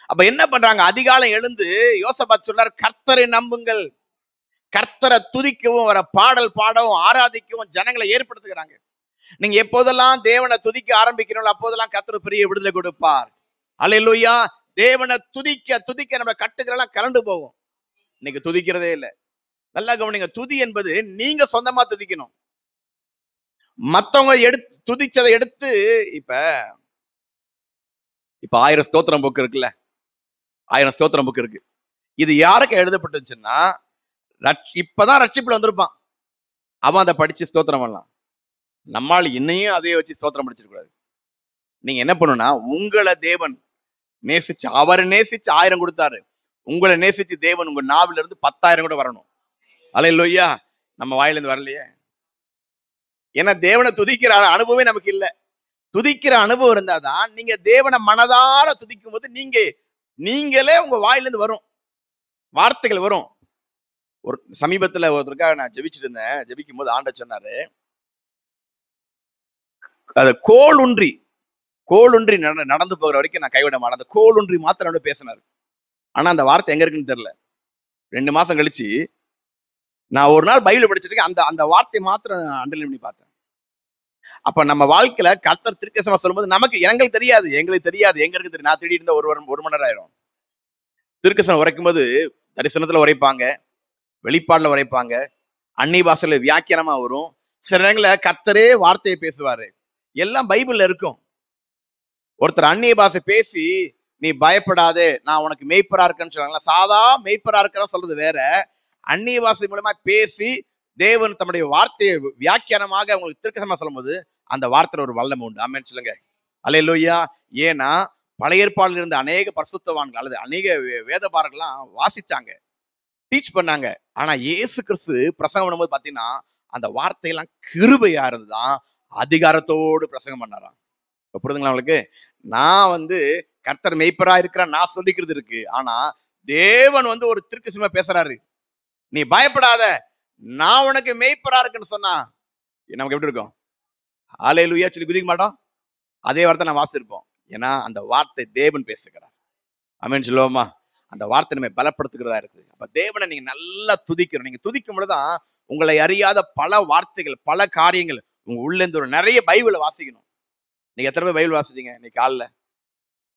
அப்ப என்ன பண்றாங்க, அதிகாலை எழுந்து யோசபாத் சொல்றாரு, கர்த்தரை நம்புங்கள். கர்த்தரை துதிக்கவும், வர பாடல் பாடவும், ஆராதிக்கவும் ஜனங்களை ஏற்படுத்துகிறாங்க. நீங்க எப்போதெல்லாம் தேவனை துதிக்க ஆரம்பிக்கிறீங்களோ அப்போதெல்லாம் கர்த்தர் பெரிய விடுதலை கொடுப்பார். அல்லேலூயா. தேவனை துதிக்க துதிக்க நம்ம கட்டுகள் எல்லாம் கலண்டு போகும். இன்னைக்கு துதிக்கிறதே இல்லை. நல்லா கவனிங்க, துதி என்பது நீங்க சொந்தமா துதிக்கணும். மத்தவங்க துதிச்சதை எடுத்து இப்ப 1000 ஸ்தோத்திரம் புக் இருக்குல்ல, 1000 ஸ்தோத்திரம் புக் இருக்கு. இது யாருக்கு எழுதப்பட்டுச்சுன்னா, இப்பதான் ரட்சிப்புல வந்திருப்பான், அவன் அதை படிச்சு ஸ்தோத்திரம் பண்ணலாம். நம்மால் இன்னையும் அதையே வச்சு ஸ்தோத்திரம் படிச்சிருக்க கூடாது. நீங்க என்ன பண்ணணும்னா, உங்களை தேவன் நேசிச்சு, அவரை நேசிச்சு 1000 கொடுத்தாரு, உங்களை நேசிச்சு தேவன் உங்க நாவில இருந்து 10,000 கூட வரணும். அல்லேலூயா. நம்ம வாயில இருந்து வரலையே. ஏன்னா தேவனை துதிக்கிற அனுபவமே நமக்கு இல்லை. துதிக்கிற அனுபவம் இருந்தாதான் நீங்க தேவனை மனதார துதிக்கும் போது நீங்களே உங்க வாயிலிருந்து வரும் வார்த்தைகள் வரும். ஒரு சமீபத்துல ஒருத்தருக்காக நான் ஜெபிச்சுட்டு இருந்தேன். ஜெபிக்கும் போது ஆண்டவர் சொன்னாரு, அது கோளுன்றி நடந்து போகிற வரைக்கும் நான் கைவிட மாட்டேன். அந்த கோளுன்றி மாத்திரம் பேசினாரு. ஆனா அந்த வார்த்தை எங்க இருக்குன்னு தெரியல. 2 மாசம் கழிச்சு நான் ஒரு நாள் பைபிள் படிச்சிட்டு இருக்கேன், அந்த வார்த்தை மாத்திரம் அண்டர்லைன் பண்ணி பார்த்தேன். அப்ப நம்ம வாழ்க்கையில கர்த்தர் திருக்கசமா சொல்லும்போது எங்களுக்கு தெரியாது எங்க இருக்கு தெரியும். நான் தேடி இருந்த 1 மணி நேரம் ஆயிரும். திருக்கசனம் உரைக்கும் போது தரிசனத்துல உரைப்பாங்க, வெளிப்பாடுல உரைப்பாங்க, அந்நிய பாஷையில வியாக்கியானமா வரும். சில நேரங்கள கர்த்தரே வார்த்தையை பேசுவாரு. எல்லாம் பைபிள்ல இருக்கும். ஒருத்தர் அந்நிய பாஷை பேசி நீ பயப்படாதே, நான் உனக்கு மேய்ப்பரா இருக்கேன்னு சொல்றாங்களா, சாதா மேய்ப்பரா இருக்கேன்னு சொல்றது வேற. அந்நிய பாஷை மூலமா பேசி தேவன் தம்முடைய வார்த்தையை வியாக்கியானமாக உங்களுக்கு திருக்கசமா சொல்லும் போது அந்த வார்த்தையில ஒரு வல்லமை உண்டு. ஆமென் சொல்லுங்க. அல்லேலூயா. ஏன்னா பழைய ஏற்பாடுல இருந்த அநேக பரிசுத்தவான்கள் அல்லது அநேக வேதபாரர்கள்லாம் வாசிச்சாங்க, டீச் பண்ணாங்க. ஆனா இயேசு கிறிஸ்து பிரசங்கம் பண்ணும்போது பாத்தீங்கன்னா அந்த வார்த்தையெல்லாம் கிருபையா இருந்துதான் அதிகாரத்தோடு பிரசங்கம் பண்ணாராம். புரியுதுங்களா உங்களுக்கு? நான் கர்த்தர் மெய்ப்பரா இருக்கிறான் நான் சொல்லிக்கிறது இருக்கு. ஆனா தேவன் ஒரு திருக்கசமா பேசுறாரு, நீ பயப்படாத, நான் உனக்கு மெய்ப்பரா இருக்குன்னு சொன்னா நமக்கு எப்படி இருக்கும்? அல்லேலூயா சொல்லி குதிக்க மாட்டோம்? அதே வார்த்தை நான் வாசிச்சிருப்போம். ஏன்னா அந்த வார்த்தை தேவன் பேசுகிறார். ஆமென் சொல்லுவோமா? அந்த வார்த்தை நம்ம பலப்படுத்துகிறதா இருக்குது. அப்ப தேவனை நீங்க நல்லா துதிக்கணும். நீங்க துதிக்கும் பொழுதுதான் உங்களை அறியாத பல வார்த்தைகள், பல காரியங்கள் உங்க உள்ள இருந்து நிறைய பைபிளை வாசிக்கணும். நீங்க எத்தனை பேர் பைபிள் வாசிச்சீங்க? இன்னைக்கு காலைல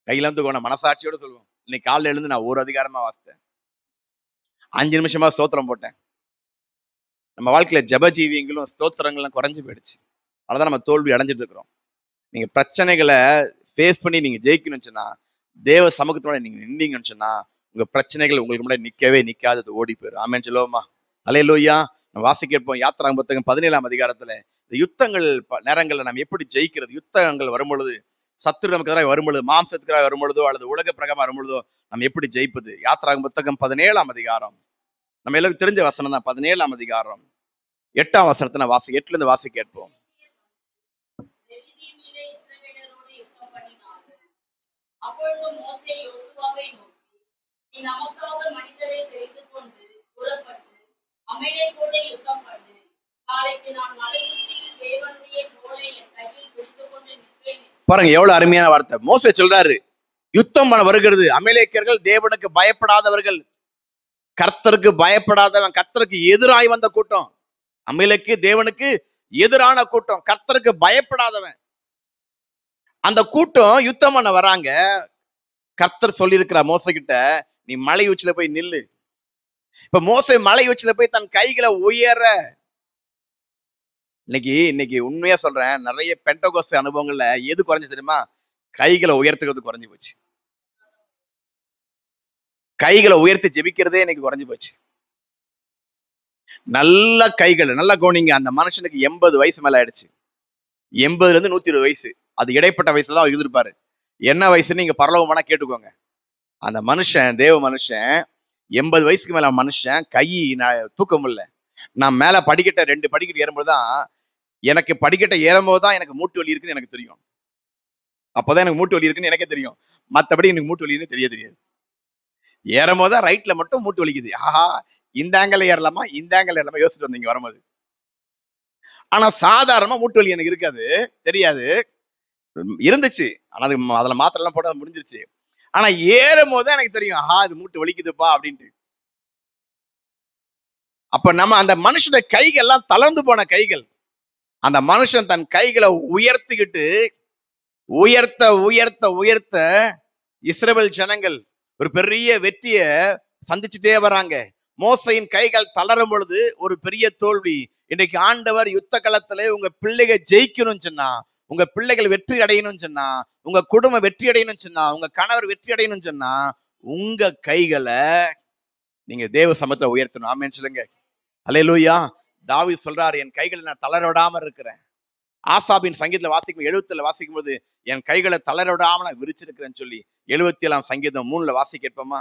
கையில இருந்து மனசாட்சியோட சொல்லுவோம், இன்னைக்கு காலைல எழுந்து நான் ஒரு அதிகாரமா வாசித்தேன், 5 நிமிஷமா ஸ்தோத்திரம் போட்டேன். நம்ம வாழ்க்கையில ஜபஜீவியங்களும் ஸ்தோத்திரங்களும் குறைஞ்சு போயிடுச்சு. அதனால நம்ம தோல்வி அடைஞ்சிட்டு இருக்கிறோம். நீங்க பிரச்சனைகளை ஃபேஸ் பண்ணி நீங்க ஜெயிக்கணும்னு சொன்னா, தேவ சமூகத்தோட நீங்க நின்னீங்கன்னு சொன்னா, உங்க பிரச்சனைகள் உங்களுக்கு முன்னாடி நிக்கவே நிக்காதது ஓடி போயிடும். ஆமென் சொல்லுவோமா? அல்லேலூயா. நம்ம வாசிக்கிறப்போம் யாத்திராகமம் புத்தகம் 17ஆம் அதிகாரத்துல இந்த யுத்தங்கள் நேரங்கள்ல நம்ம எப்படி ஜெயிக்கிறது, யுத்தங்கள் வரும்பொழுது, சத்துரு நமக்கு எதிராக வரும்பொழுது, மாம்சத்துக்காக வரும்பொழுதோ அல்லது உலக பிரகாரம் வரும்பொழுதோ நம்ம எப்படி ஜெயிப்பது? யாத்திராகமம் புத்தகம் 17ஆம் அதிகாரம் நம்ம எல்லாருக்கும் தெரிஞ்ச வசனம் தான். 17ஆம் அதிகாரம் 8ஆம் வசனத்தை வாசி, 8ல இருந்து வாசி கேட்போம். பாருங்க எவ்வளவு அருமையான வார்த்தை. மோசே சொல்றாரு, யுத்தம் வருகிறது, அமலேக்கியர்கள் தேவனுக்கு பயப்படாதவர்கள், கர்த்தருக்கு பயப்படாதவன், கர்த்தருக்கு எதிராய் வந்த கூட்டம். அமலேக்கு தேவனுக்கு எதிரான கூட்டம், கர்த்தருக்கு பயப்படாதவன். அந்த கூட்டம் யுத்தம் பண்ண வராங்க. கர்த்தர் சொல்லி இருக்கிற மோசே கிட்ட, நீ மலை உச்சில போய் நில்லு. இப்ப மோசே மலை உச்சில போய் தன் கைகளை உயர, இன்னைக்கு உண்மையா சொல்றேன், நிறைய பெண்டகோஸ்து அனுபவங்கள்ல எது குறைஞ்சு தெரியுமா? கைகளை உயர்த்துக்கிறது குறைஞ்சு போச்சு. கைகளை உயர்த்தி ஜெபிக்கிறதே இன்னைக்கு குறைஞ்சு போச்சு. நல்ல கைகள், நல்ல கவனிங்க. அந்த மனுஷனுக்கு 80 வயசு மேல ஆயிடுச்சு. 80ல இருந்து 120 வயசு. அது இடைப்பட்ட வயசுல தான் இருந்திருப்பாரு. என்ன வயசுன்னு நீங்க பரலோகமானா கேட்டுக்கோங்க. அந்த மனுஷன், தேவ மனுஷன், 80 வயசுக்கு மேல மனுஷன், கை தூக்கம் இல்லை. நான் மேல படிக்கட்ட 2 படிக்கட்டு ஏறும்போதுதான், எனக்கு படிக்கட்டை ஏறும்போது தான் எனக்கு மூட்டு வலி இருக்குன்னு எனக்கு தெரியும். அப்பதான் எனக்கு மூட்டு வலி இருக்குன்னு எனக்கே தெரியும். மற்றபடி எனக்கு மூட்டு வலின்னு தெரியாது. ஏறும் போது ரைட்ல மட்டும் மூட்டு வலிக்குது. ஆஹா, இந்த ஆங்கிள் ஏறலாமா, இந்த ஆங்கிள் ஏறலாமா யோசிச்சுட்டு வந்தீங்க வரும்போது. ஆனா சாதாரணமா மூட்டு வலி எனக்கு இருக்காது, தெரியாது, இருந்துச்சு. ஆனா அது அதுல மாத்திரை எல்லாம் போட முடிஞ்சிருச்சு. ஆனா ஏறும் போதுதான் எனக்கு தெரியும், ஆஹா இது மூட்டு வலிக்குதுப்பா அப்படின்ட்டு. அப்ப நம்ம அந்த மனுஷனுடைய கைகள் எல்லாம் தளர்ந்து போன கைகள். அந்த மனுஷன் தன் கைகளை உயர்த்திக்கிட்டு உயர்த்த உயர்த்த உயர்த்த இஸ்ரவேல் ஜனங்கள் ஒரு பெரிய வெற்றிய சந்திச்சுட்டே வராங்க. மோசையின் கைகள் தளரும் பொழுது ஒரு பெரிய தோல்வி. இன்னைக்கு ஆண்டவர் யுத்த களத்துல உங்க பிள்ளைகள் ஜெயிக்கணும்னு சொன்னா, உங்க பிள்ளைகள் வெற்றி அடையணும்னு சொன்னா, உங்க குடும்பம் வெற்றி அடையணும்னு சொன்னா, உங்க கணவர் வெற்றி அடையணும்னு சொன்னா, உங்க கைகளை நீங்க தேவ சமத்துல உயர்த்தணும். ஆமென் சொல்லுங்க. அல்லேலூயா. தாவீது சொல்றாரு, என் கைகளை நான் தளர விடாம இருக்கிறேன். ஆசாபின் சங்கீதத்துல வாசிக்கும் 70ல வாசிக்கும் போது, என் கைகளை தளர விடாம நான் விரிச்சிருக்கிறேன்னு சொல்லி 77ஆம் சங்கீதம் 3ல வாசி கேட்போமா?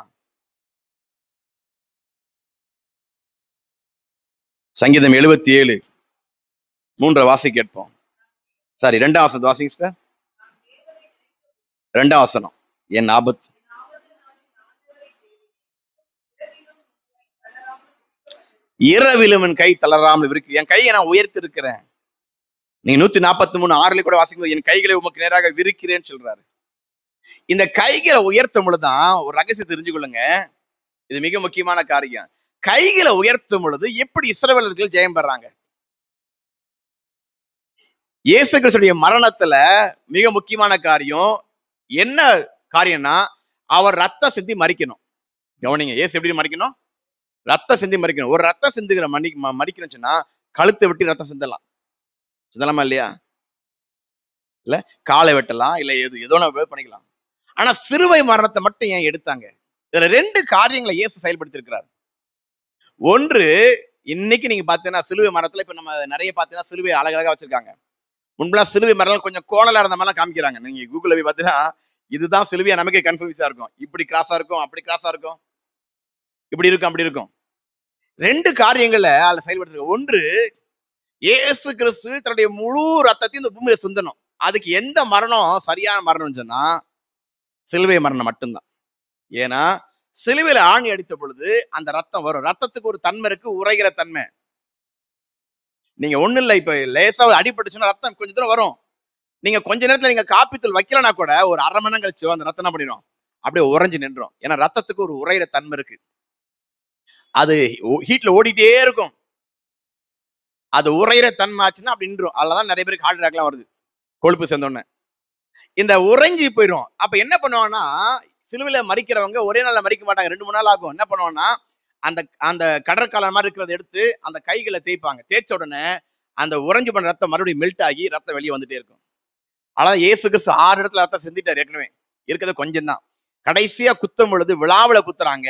சங்கீதம் 77 3 வாசி கேட்போம். சாரி, 2ஆம் வசனம் வாசிங்க சார். 2ஆம் வசனம். என் ஆபத்து இரவிலும் என் கை தளராமல் இருக்கு. என் கையை நான் உயர்த்தி இருக்கிறேன். நீங்க 143:6 கூட வாசிக்கும், என் கைகளை உமக்கு நேராக விரிக்கிறேன்னு சொல்றாரு. இந்த கைகளை உயர்த்தும் பொழுதுதான் ஒரு ரகசியம் தெரிஞ்சு கொள்ளுங்க. இது மிக முக்கியமான காரியம். கைகளை உயர்த்தும் பொழுது எப்படி இஸ்ரவேலர்கள் ஜெயம் பெறாங்க? இயேசு கிறிஸ்துடைய மரணத்துல மிக முக்கியமான காரியம் என்ன காரியம்னா, அவர் ரத்தம் சிந்தி மரிக்கணும். கவனிங்க, இயேசு எப்படி மரிக்கணும்? ரத்தம் சிந்தி மரிக்கணும். ஒரு ரத்தம் சிந்துகிற மரிக்கணும்னு சொன்னா கழுத்தை வெட்டி ரத்தம் சிந்தலாம். சிந்தலாமா இல்லையா? இல்ல காலை வெட்டலாம், இல்ல ஏதோ பண்ணிக்கலாம். ஆனா சிலுவை மரணத்தை மட்டும் ஏன் எடுத்தாங்க? இதுல 2 காரியங்களை இயேசு செயல்படுத்தி இருக்கிறார். ஒன்று, இன்னைக்கு நீங்க பாத்தீங்கன்னா சிலுவை மரத்துல இப்ப நம்ம நிறைய பாத்தீங்கன்னா சிலுவை அழகழகா வச்சிருக்காங்க. முன்பெல்லாம் சிலுவை மரம் கொஞ்சம் கோணலா இருந்த மாதிரிலாம் காமிக்கிறாங்க. நீங்க கூகுள்ல போய் பாத்தீங்கன்னா இதுதான் சிலுவையா நமக்கே கன்ஃபியூஸா இருக்கும். இப்படி கிராஸா இருக்கும், அப்படி கிராஸா இருக்கும், இப்படி இருக்கும், அப்படி இருக்கும். 2 காரியங்களை அதுல செயல்படுத்த. ஒன்று, இயேசு கிறிஸ்து தன்னுடைய முழு ரத்தத்தையும் இந்த பூமியில சிந்தணும். அதுக்கு எந்த மரணம் சரியான மரணம்னு சொன்னா சிலுவை மரணம் மட்டும்தான். ஏன்னா சிலுவையில ஆணி அடித்த பொழுது அந்த ரத்தம் வரும். ரத்தத்துக்கு ஒரு தன்மை இருக்கு, உறைகிற தன்மை. நீங்க ஒண்ணு இல்ல, இப்ப லேசா அடிபட்டுச்சுன்னா ரத்தம் கொஞ்ச தூரம் வரும். நீங்க கொஞ்ச நேரத்துல நீங்க காப்பித்தூள் வைக்கலனா கூட ஒரு அரை மணி நேரம் கழிச்சு அந்த ரத்தம் என்ன பண்ணிடும், அப்படியே உறைஞ்சு நின்றோம். ஏன்னா ரத்தத்துக்கு ஒரு உறைகிற தன்மை இருக்கு. அது ஹீட்ல ஓடிட்டே இருக்கும். அது உறைகிற தன்மை ஆச்சுன்னா அப்படி நின்றும். அதுலதான் நிறைய பேருக்கு ஹார்ட் அட்டாக்லாம் வருது, கொழுப்பு சேர்ந்தோன்னு. இந்த உறைஞ்சி போயிடும். அப்ப என்ன பண்ணுவாங்கன்னா, சிலுவையில மறிக்கிறவங்க ஒரே நாள்ல மறிக்க மாட்டாங்க, 2-3 நாள் ஆகும். என்ன பண்ணுவாங்கன்னா, அந்த அந்த கடற்காலம் மாதிரி இருக்கிறத எடுத்து அந்த கைகளை தேய்ப்பாங்க. தேய்ச்ச உடனே அந்த உறைஞ்சு பண்ண ரத்தம் மறுபடியும் மெல்ட் ஆகி ரத்தம் வெளியே வந்துட்டே இருக்கும். ஆனா இயேசு கிறிஸ்து 6 இடத்துல ரத்தம் சிந்திட்டார். ஏற்கனவே இருக்கிறது கொஞ்சம் தான். கடைசியா குத்தும் பொழுது விழாவில குத்துறாங்க.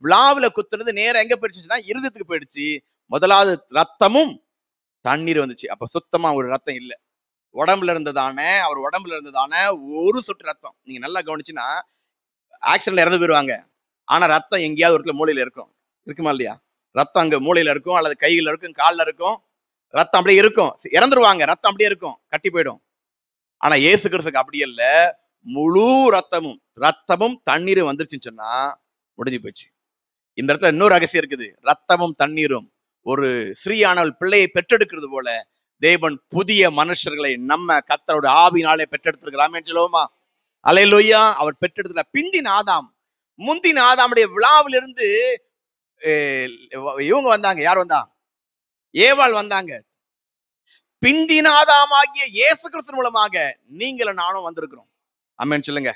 விழாவில குத்துறது நேரம் எங்க போயிடுச்சுன்னா இருதயத்துக்கு போயிடுச்சு. முதலாவது ரத்தமும் தண்ணீர் வந்துச்சு. அப்ப சுத்தமா ஒரு ரத்தம் இல்லை. உடம்புல இருந்ததான ஒரு சொட்டு ரத்தம். நீங்க நல்லா கவனிச்சுன்னா ஆக்சிடென்ட்ல இறந்து போயிருவாங்க. ஆனா ரத்தம் எங்கேயாவது ஒரு இடத்துல மூளையில இருக்கும். இருக்குமா இல்லையா? ரத்தம் அங்க மூளையில இருக்கும், அல்லது கையில இருக்கும், காலில் இருக்கும், ரத்தம் அப்படியே இருக்கும், இறந்துருவாங்க, ரத்தம் அப்படியே இருக்கும், கட்டி போயிடும். ஆனா இயேசு கிறிஸ்துக்கு அப்படி இல்ல, முழு ரத்தமும் தண்ணீரும் வந்துருச்சுன்னு சொன்னா முடிஞ்சு போச்சு. இந்த இடத்துல இன்னொரு ரகசியம் இருக்குது. ரத்தமும் தண்ணீரும் ஒரு ஸ்ரீயானவள் பிள்ளையை பெற்றெடுக்கிறது போல தேவன் புதிய மனுஷர்களை நம்ம கர்த்தரோட ஆவியினாலே பெற்றெடுத்திருக்கிறாமே சொல்லுவோமா? அல்லேலூயா. அவர் பெற்றெடுத்த பிந்தின ஆதாம், முந்தின ஆதாமுடைய விழாவிலிருந்து இவங்க வந்தாங்க. யார் வந்தா? ஏவாள் வந்தாங்க. பிந்தின ஆதாமாகிய இயேசு கிறிஸ்து மூலமாக நீங்களும் நானும் வந்திருக்கிறோம். ஆமென் சொல்லுங்க.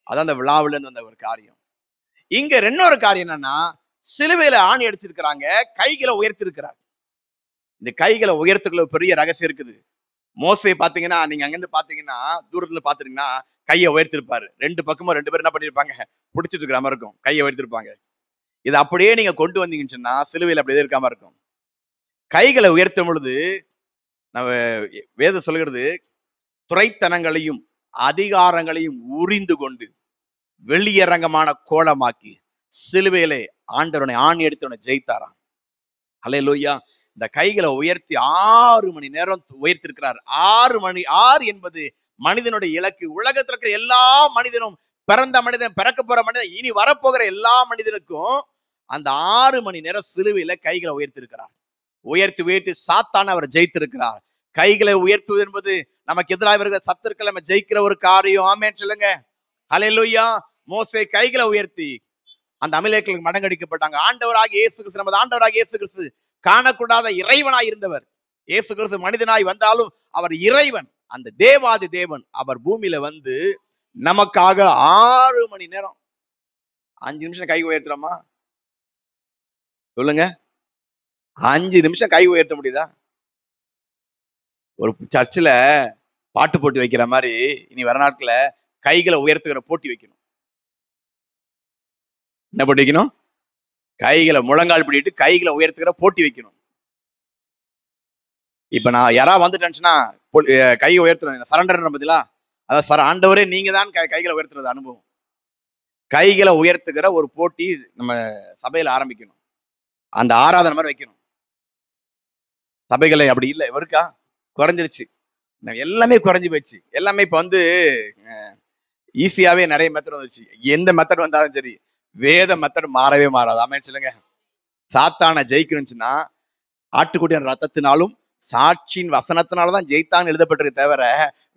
அதான் அந்த விழாவில இருந்து வந்த ஒரு காரியம். இங்க இன்னொரு காரியம் என்னன்னா, சிலுவையில ஆணி அடிச்சிருக்கிறாங்க, கைகளை உயர்த்தி இருக்கிறார். இந்த கைகளை உயர்த்துக்குள்ள பெரிய ரகசியம் இருக்குது. மோசே பாத்தீங்கன்னா, நீங்க அங்கிருந்து பாத்தீங்கன்னா, தூரத்துல பாத்தீங்கன்னா கையை உயர்த்திருப்பாரு. ரெண்டு பக்கமும் ரெண்டு பேரும் என்ன பண்ணிருப்பாங்க, பிடிச்சிட்டு இருக்கிற மாதிரி இருக்கும், கையை உயர்த்திருப்பாங்க. இதை அப்படியே நீங்க கொண்டு வந்தீங்கன்னு சொன்னா சிலுவையில் அப்படி இருக்காம இருக்கும். கைகளை உயர்த்தும் பொழுது நம்ம வேதம் சொல்கிறது, துரைத்தனங்களையும் அதிகாரங்களையும் உரிந்து கொண்டு வெளியரங்கமான கோலமாக்கி சிலுவையிலே ஆண்டவனை ஆணி எடுத்தவனை ஜெயித்தாராம். அல்லேலூயா. இந்த கைகளை உயர்த்தி 6 மணி நேரம் உயர்த்திருக்கிறார். 6 என்பது மனிதனுடைய இலக்கு. உலகத்தில் இருக்கிற எல்லா மனிதனும், பிறந்த மனிதன், பிறக்க போற மனிதன், இனி வரப்போகிற எல்லா மனிதனுக்கும் அந்த 6 மணி நேரம் சிலுவையில கைகளை உயர்த்திருக்கிறார். உயர்த்தி சாத்தான அவர் ஜெயித்திருக்கிறார். கைகளை உயர்த்துவது என்பது நமக்கு எதிராக வருகிற சத்துருக்களை நம்ம ஜெயிக்கிற ஒரு காரியம். ஆமென் சொல்லுங்க. அல்லேலூயா. மோசே கைகளை உயர்த்தி அந்த அமலேக்கியர்களுக்கு மடங்கடிக்கப்பட்டாங்க. ஆண்டவராகிய இயேசு கிறிஸ்து, நமது ஆண்டவராகிய இயேசு கிறிஸ்து காணக்கூடாத இறைவனாய் இருந்தவர். இயேசு கிறிஸ்து மனிதனாய் வந்தாலும் அவர் இறைவன், அந்த தேவாதி தேவன். அவர் பூமியில வந்து நமக்காக 6 மணி நேரம், 5 நிமிஷம் கை உயர்த்துறோமா சொல்லுங்க? 5 நிமிஷம் கை உயர்த்த முடியுதா? ஒரு சர்ச்சில் பாட்டு போட்டி வைக்கிற மாதிரி இனி வர நாட்கள கைகளை உயர்த்துகிற போட்டி வைக்கணும். என்ன போட்டி வைக்கணும்? கைகளை முழங்கால் பிடிட்டு கைகளை உயர்த்துகிற போட்டி வைக்கணும். இப்ப நான் யாரா வந்துட்டேன்னா கையை உயர்த்துறேன், சரண்டர் பதிலா அதான் ஆண்டவரே நீங்க தான் கைகளை உயர்த்துறது அனுபவம். கைகளை உயர்த்துகிற ஒரு போட்டி நம்ம சபையில ஆரம்பிக்கணும். அந்த ஆராதனை மாதிரி வைக்கணும். சபைகளை அப்படி இல்லை, இவருக்கா குறைஞ்சிருச்சு, எல்லாமே குறைஞ்சி போயிடுச்சு. எல்லாமே இப்ப வந்து ஈஸியாவே நிறைய மெத்தட் வந்துருச்சு. எந்த மெத்தட் வந்தாலும் சரி, வேத மெத்தட் மாறவே மாறாது. ஆமென் சொல்லுங்க. சாத்தான ஜெயிக்கணும்னுச்சுன்னா ஆட்டுக்குட்டியின் ரத்தத்தினாலும் சாட்சியின் வசனத்தினாலதான் ஜெயித்தான்னு எழுதப்பட்டிருக்கு தவிர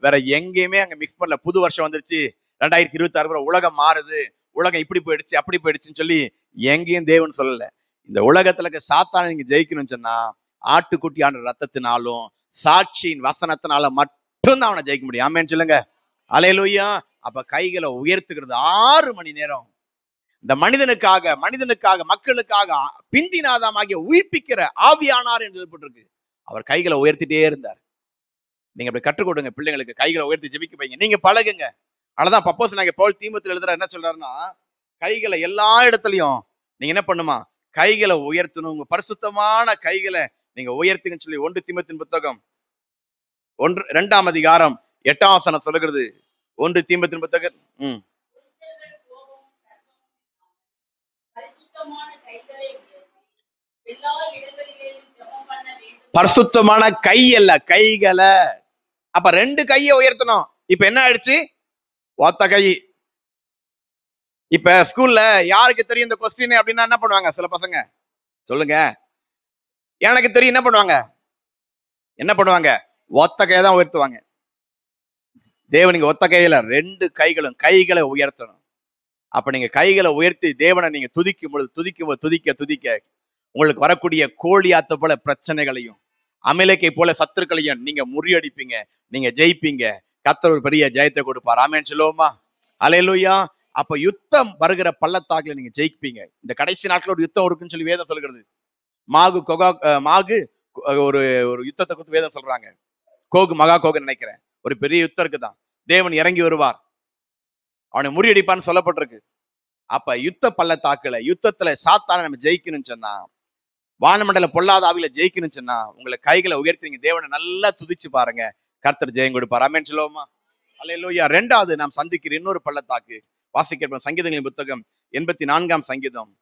வேற எங்கேயுமே அங்க மிக்ஸ் பண்ணல. புது வருஷம் வந்துருச்சு, 2026 உலகம் மாறுது, உலகம் இப்படி போயிடுச்சு அப்படி போயிடுச்சுன்னு சொல்லி எங்கேயும் தேவன் சொல்லல. இந்த உலகத்துல இருக்க சாத்தான நீங்க ஜெயிக்கணும்னு சொன்னா ஆட்டுக்குட்டியான ரத்தத்தினாலும் சாட்சியின் வசனத்தினால மட்டும்தான் அவனை ஜெயிக்க முடியும். ஆமென் சொல்லுங்க. அல்லேலூயா. அப்ப கைகளை உயர்த்துகிறது 6 மணி நேரம் இந்த மனிதனுக்காக மக்களுக்காக பிந்தின ஆதாமாகிய உயிர்ப்பிக்கிற ஆவியானார் என்று எழுதப்பட்டிருக்கு. அவர் கைகளை உயர்த்திட்டே இருந்தார். நீங்க அப்படி கற்றுக் கொடுங்க பிள்ளைங்களுக்கு, கைகளை உயர்த்தி ஜெபிக்க வைங்க, நீங்க பழகுங்க. அதனாலதான் அப்போஸ்தலனாகிய பவுல் தீமோத்தேயுக்கு எழுதுறார். என்ன சொல்றாருன்னா, கைகளை எல்லா இடத்துலயும் நீங்க என்ன பண்ணுமா, கைகளை உயர்த்தணும். உங்க பரிசுத்தமான கைகளை நீங்க உயர்த்துங்கன்னு சொல்லி 1 தீமோத்தேயுவின் புத்தகம் 2ஆம் அதிகாரம் 8ஆம் வசனம் சொல்லுகிறது. 1 தீமோத்தேயுவின் புத்தகம் பரிசுத்தமான கை அல்ல, கைகளை. அப்ப 2 கையை உயர்த்தணும். இப்ப என்ன ஆயிடுச்சு? ஒத்த கை. இப்ப ஸ்கூல்ல யாருக்கு தெரியும் இந்த கொஸ்டின் அப்படின்னா என்ன பண்ணுவாங்க? சில பசங்க சொல்லுங்க, எனக்கு தெரியும். என்ன பண்ணுவாங்க? ஒத்த கையை தான் உயர்த்துவாங்க. தேவனுக்கு ஒத்த கையில 2 கைகளும் கைகளை உயர்த்தணும். அப்ப நீங்க கைகளை உயர்த்தி தேவனை நீங்க துதிக்கும் பொழுது துதிக்க உங்களுக்கு வரக்கூடிய கோழியாத்த போல பிரச்சனைகளையும் அமலேக்கை போல சத்துருக்களையும் நீங்க முறியடிப்பீங்க, நீங்க ஜெயிப்பீங்க. கர்த்தர் ஒரு பெரிய ஜெயத்தை கொடுப்பார். ஆமென் சொல்லுவோமா? அல்லேலூயா. அப்ப யுத்தம் வருகிற பள்ளத்தாக்குல நீங்க ஜெயிப்பீங்க. இந்த கடைசி நாட்கள் ஒரு யுத்தம் இருக்குன்னு சொல்லி வேதம் சொல்கிறது. மாகு ஒரு யுத்தத்தை குறித்து வேதம் சொல்றாங்க. மகா கோகு நினைக்கிறேன். ஒரு பெரிய யுத்தம் இருக்குதான். தேவன் இறங்கி வருவார், அவனை முறியடிப்பான்னு சொல்லப்பட்டிருக்கு. அப்ப யுத்த பள்ளத்தாக்குல யுத்தத்துல சாத்தான நம்ம ஜெயிக்கணும்னு சொன்னா, வானமண்டல பொல்லாத ஆவியில ஜெயிக்கணும்னு சொன்னா உங்களை கைகளை உயர்த்திங்க, தேவனை நல்லா துதிச்சு பாருங்க, கர்த்தர் ஜெயம் கொடுப்பார். ஆமென் சொல்லுவோமா? அல்லேலூயா. 2வது நாம் சந்திக்கிற இன்னொரு பள்ளத்தாக்கு வாசிக்க சங்கீதங்களின் புத்தகம் 84ஆம் சங்கீதம்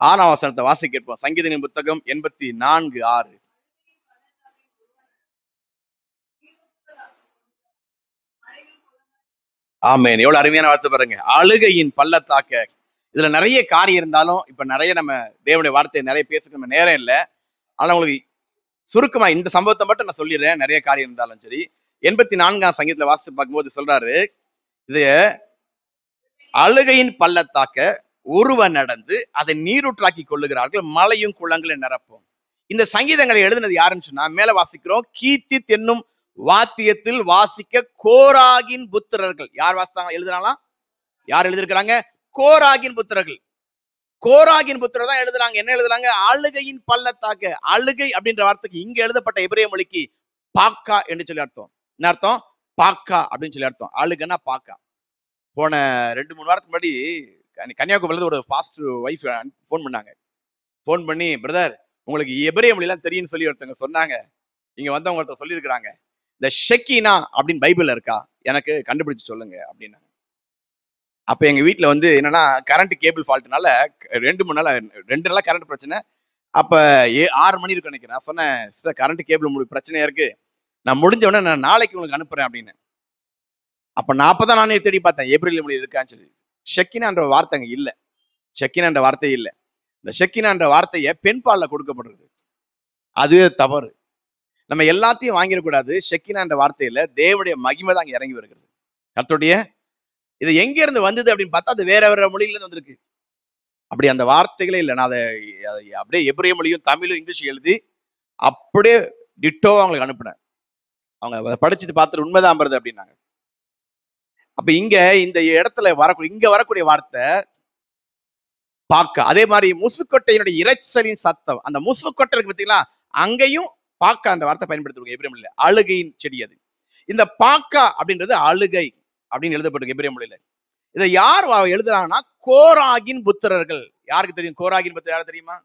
6ஆம் வசனத்தை வாசிக்க. சங்கீதங்களின் புத்தகம் 84:6. ஆமென். எவ்வளவு அருமையான வார்த்தை பாருங்க. அழுகையின் பள்ளத்தாக்க. இதுல நிறைய காரியம் இருந்தாலும் இப்ப நிறைய நம்ம தேவனுடைய வார்த்தையை நிறைய பேசுக்கு நம்ம நேரம் இல்லை. ஆனா உங்களுக்கு சுருக்கமா இந்த சம்பவத்தை மட்டும் நான் சொல்லிடுறேன். நிறைய காரியம் இருந்தாலும் சரி. 84ஆம் சங்கீதத்துல வாசித்து பார்க்கும்போது சொல்றாரு, இது அழுகையின் பள்ளத்தாக்க ஒருவன் நடந்து அதை நீரூற்றாக்கி கொள்ளுகிறார்கள், மலையும் குளங்களும் நிரப்பும். இந்த சங்கீதங்களை எழுதினது யாருன்னு சொன்னா, மேல வாசிக்கிறோம், கீத்தித் என்னும் வாத்தியத்தில் வாசிக்க கோராகின் புத்திரர்கள். யார் வாசித்தாங்க எழுதுறாங்களா? யார் எழுதியிருக்கிறாங்க? கோராகின் புத்திரர்கள். கோராகின் புத்திரர் தான் எழுதுறாங்க. என்ன எழுதுறாங்க? அழுகையின் பள்ளத்தாக்க. அழுகை அப்படின்ற வார்த்தைக்கு இங்க எழுதப்பட்ட எபிரேய மொழிக்கு பாக்கா என்று சொல்லி அர்த்தம். என்ன அர்த்தம்? பாக்கா அப்படின்னு சொல்லி அர்த்தம். அழுகைன்னா பாக்கா. போன 2-3 வாரத்துக்கு முன்னாடி கன்னியாகுமரியில ஒரு ஃபாஸ்ட் ஒய்ஃப் ஃபோன் பண்ணாங்க. ஃபோன் பண்ணி, பிரதர் உங்களுக்கு எபிரேய மொழியெல்லாம் தெரியும்னு சொல்லி ஒருத்தவங்க சொன்னாங்க. இங்க வந்தவங்க ஒருத்தர் சொல்லியிருக்கிறாங்க, இந்த ஷெக்கினா அப்படின்னு பைபிள்ல இருக்கா, எனக்கு கண்டுபிடிச்சு சொல்லுங்க அப்படின்னாங்க. அப்ப எங்க வீட்டுல வந்து என்னன்னா, கரண்ட் கேபிள் ஃபால்ட்னால 2 நாளா கரண்ட் பிரச்சனை. அப்ப 6 மணி இருக்கு நினைக்கிறேன். நான் சொன்னேன், சிஸ்டர் கரண்ட் கேபிள் பிரச்சனையா இருக்கு, நான் முடிஞ்ச உடனே நான் நாளைக்கு உங்களுக்கு அனுப்புறேன் அப்படின்னு. அப்ப நான் அப்பதான் நானே தேடி பார்த்தேன் எபிரேய மொழி இருக்கான்னு சொல்லி. ஷெக்கினான்ற வார்த்தைங்க இல்ல. ஷெக்கினான்ற வார்த்தை இல்ல. இந்த ஷெக்கினான்ற வார்த்தையை பெண் பால்ல கொடுக்கப்படுறது, அது தவறு. நம்ம எல்லாத்தையும் வாங்கிடக்கூடாது. ஷெக்கினான்ற வார்த்தையில தேவனுடைய மகிமை தான் அங்க இறங்கி வருகிறது. கர்த்தருடைய இது எங்க இருந்து வந்தது அப்படின்னு பார்த்தா, அது வேற வேற மொழியில இருந்து வந்திருக்கு. அப்படி அந்த வார்த்தைகளே இல்லை. நான் அதை அப்படியே எபிரேய மொழியும் தமிழும் இங்கிலீஷ் எழுதி அப்படியே டிட்டோ அவங்களுக்கு அனுப்பினேன். அவங்க அதை படிச்சுட்டு பார்த்துட்டு உண்மைதான் வருது அப்படின்னாங்க. அப்ப இங்க இந்த இடத்துல வரக்கூடிய வார்த்தை பாக்க. அதே மாதிரி முசுக்கொட்டையினுடைய இரைச்சலின் சத்தம், அந்த முசுக்கொட்டைக்கு பார்த்தீங்களா, அங்கேயும் பாக்கா அந்த வார்த்தை பயன்படுத்துவாங்க எபிரேய மொழியில. அழுகையின் செடி அது. இந்த பாக்கா அப்படின்றது அழுகை அப்படின்னு எழுதப்பட்டிருக்கு எபிரேய மொழியில. இதை யார் எழுதுறாங்கன்னா, கோராகின் புத்திரர்கள். யாருக்கு தெரியும் கோராகின் புத்திரர்? யாரு தெரியுமா?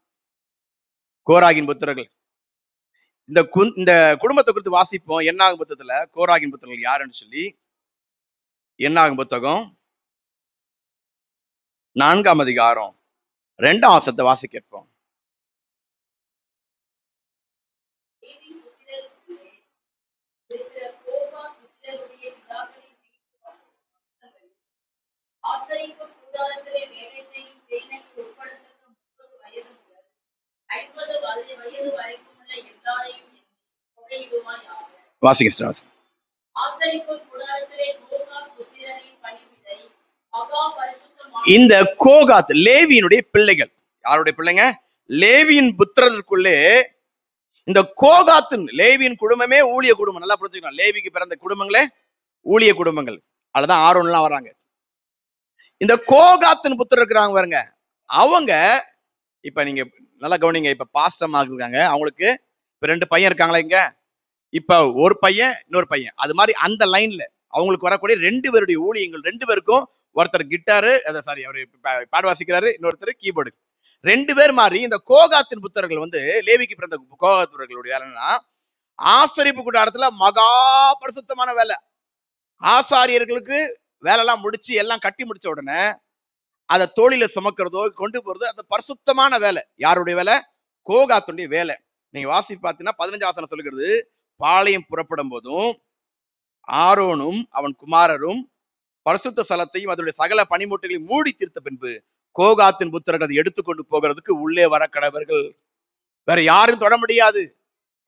கோராகின் புத்திரர்கள். இந்த குடும்பத்தை குறித்து வாசிப்போம் என்னாகும் புத்தகத்துல கோராகின் புத்திரர்கள் யாருன்னு சொல்லி. என்னாகும் புத்தகம் 4ஆம் அதிகாரம் 2ஆம் வசனத்தை வாசி கேட்போம். வாசிங்க ஸ்டார். இந்த கோகாத் லேவியினுடைய பிள்ளைகள். யாருடைய பிள்ளைங்க? லேவியின் புத்திரருக்குள்ளே இந்த கோகாத்தின் லேவியின் குடும்பமே ஊழிய குடும்பம். நல்லா புரிஞ்சுக்கலாம். லேவிக்கு பிறந்த குடும்பங்களே ஊழிய குடும்பங்கள். அதுதான் ஆரோன்லாம் வராங்க. இந்த கோகாத்தின் புத்திரர் இருக்கிறாங்க பாருங்க, அவங்க இப்ப நீங்க நல்லா கவனிங்க. இப்ப பாஸ்டமா இருக்காங்க, அவங்களுக்கு இப்ப 2 பையன் இருக்காங்களா இங்க. இப்ப ஒரு பையன் இன்னொரு பையன், அது மாதிரி அந்த லைன்ல அவங்களுக்கு வரக்கூடிய 2 பேருடைய ஊழியங்கள். 2 பேருக்கும் ஒருத்தர் கிட்டாரு, சாரி அவரு பாடு வாசிக்கிறாரு, இன்னொருத்தர் கீபோர்டு. 2 பேர் மாதிரி இந்த கோகாத்தின் புத்தர்கள் வந்து லேவிக்கு பிறந்த கோகாத்துவர்களுடைய வேலைன்னா, ஆசரிப்பு கூடாரத்துல மகா பரிசுத்தமான வேலை. ஆசாரியர்களுக்கு வேலைலாம் முடிச்சு எல்லாம் கட்டி முடிச்ச உடனே அதை தோளில சுமக்கிறதோ கொண்டு போறதோ அந்த பரிசுத்தமான வேலை. யாருடைய வேலை? கோகாத்துடைய வேலை. நீங்க வாசி பார்த்தீங்கன்னா 15ஆம் வசனம் சொல்லுகிறது, பாளையம் புறப்படும் போதும் ஆரோனும் அவன் குமாரரும் பரிசுத்த ஸ்தலத்தையும் அதனுடைய சகல பனிமூட்டைகளையும் மூடி தீர்த்த பின்பு கோகாத்தின் புத்திரர்கள் அதை எடுத்துக்கொண்டு போகிறதுக்கு உள்ளே வர கடவர்கள். வேற யாரும் தொட முடியாது.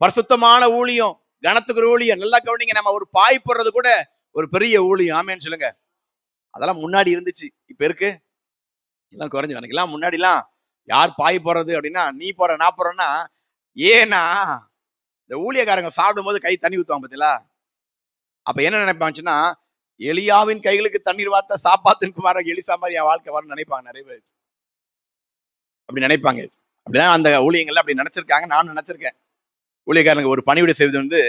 பரிசுத்தமான ஊழியம், கனத்துக்கு ஒரு ஊழியம். நல்லா கவனிங்க. நம்ம ஒரு பாய் போடுறது கூட ஒரு பெரிய ஊழியம். ஆமேன்னு சொல்லுங்க. அதெல்லாம் முன்னாடி இருந்துச்சு, இப்ப இருக்கு எல்லாம் குறைஞ்சு. எனக்குலாம் முன்னாடிலாம் யார் பாய் போடுறது அப்படின்னா, நீ போற நான் போறேன்னா, ஏன்னா இந்த ஊழியக்காரங்க சாப்பிடும் போது கை தண்ணி ஊத்துவாங்க பார்த்தீங்களா. அப்ப என்ன நினைப்பாச்சுன்னா, எலியாவின் கைகளுக்கு தண்ணீர் வார்த்த சாப்பாத்தின் குமாரன் எலிசா மாதிரி என் வாழ்க்கை வரணும்னு நினைப்பாங்க நிறைய பேர். அப்படி நினைப்பாங்க. அப்படிதான் அந்த ஊழியங்கள்ல அப்படி நினைச்சிருக்காங்க. நானும் நினைச்சிருக்கேன். ஊழியக்காரங்க ஒரு பணிவிடை செய்வது வந்து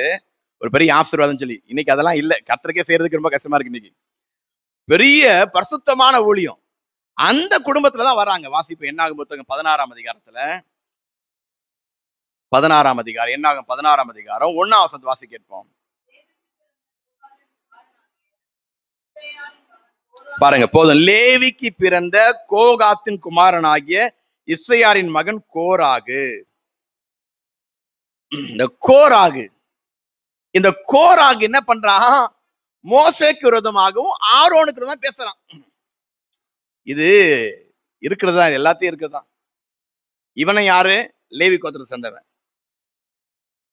ஒரு பெரிய ஆசீர்வாதம் சொல்லி. இன்னைக்கு அதெல்லாம் இல்லை. கர்த்தருக்கே செய்யறதுக்கு ரொம்ப கஷ்டமா இருக்கு. இன்னைக்கு பெரிய பரிசுத்தமான ஊழியம் அந்த குடும்பத்துலதான் வராங்க. வாசிப்பு என்னாகும் புத்தகம் 16ஆம் அதிகாரத்துல 16ஆம் அதிகாரம் என்னாகும் 16ஆம் அதிகாரம் 1ஆம் வசனத்தை வாசி கேட்போம். பாருங்க, போதும். லேவிக்கு பிறந்த கோகாத்தின் குமாரனாகிய இஸ்ஸையாரின் மகன் கோராகு. இந்த கோராகு என்ன பண்றான்? மோசேக்கு விரோதமாகவும் ஆரோனுக்கு விரோதமா பேசுறான். இது இருக்கிறதா, எல்லாத்தையும் இருக்கிறதா. இவனை யாரு? லேவி கோத்திரத்தை சேர்ந்தவன்.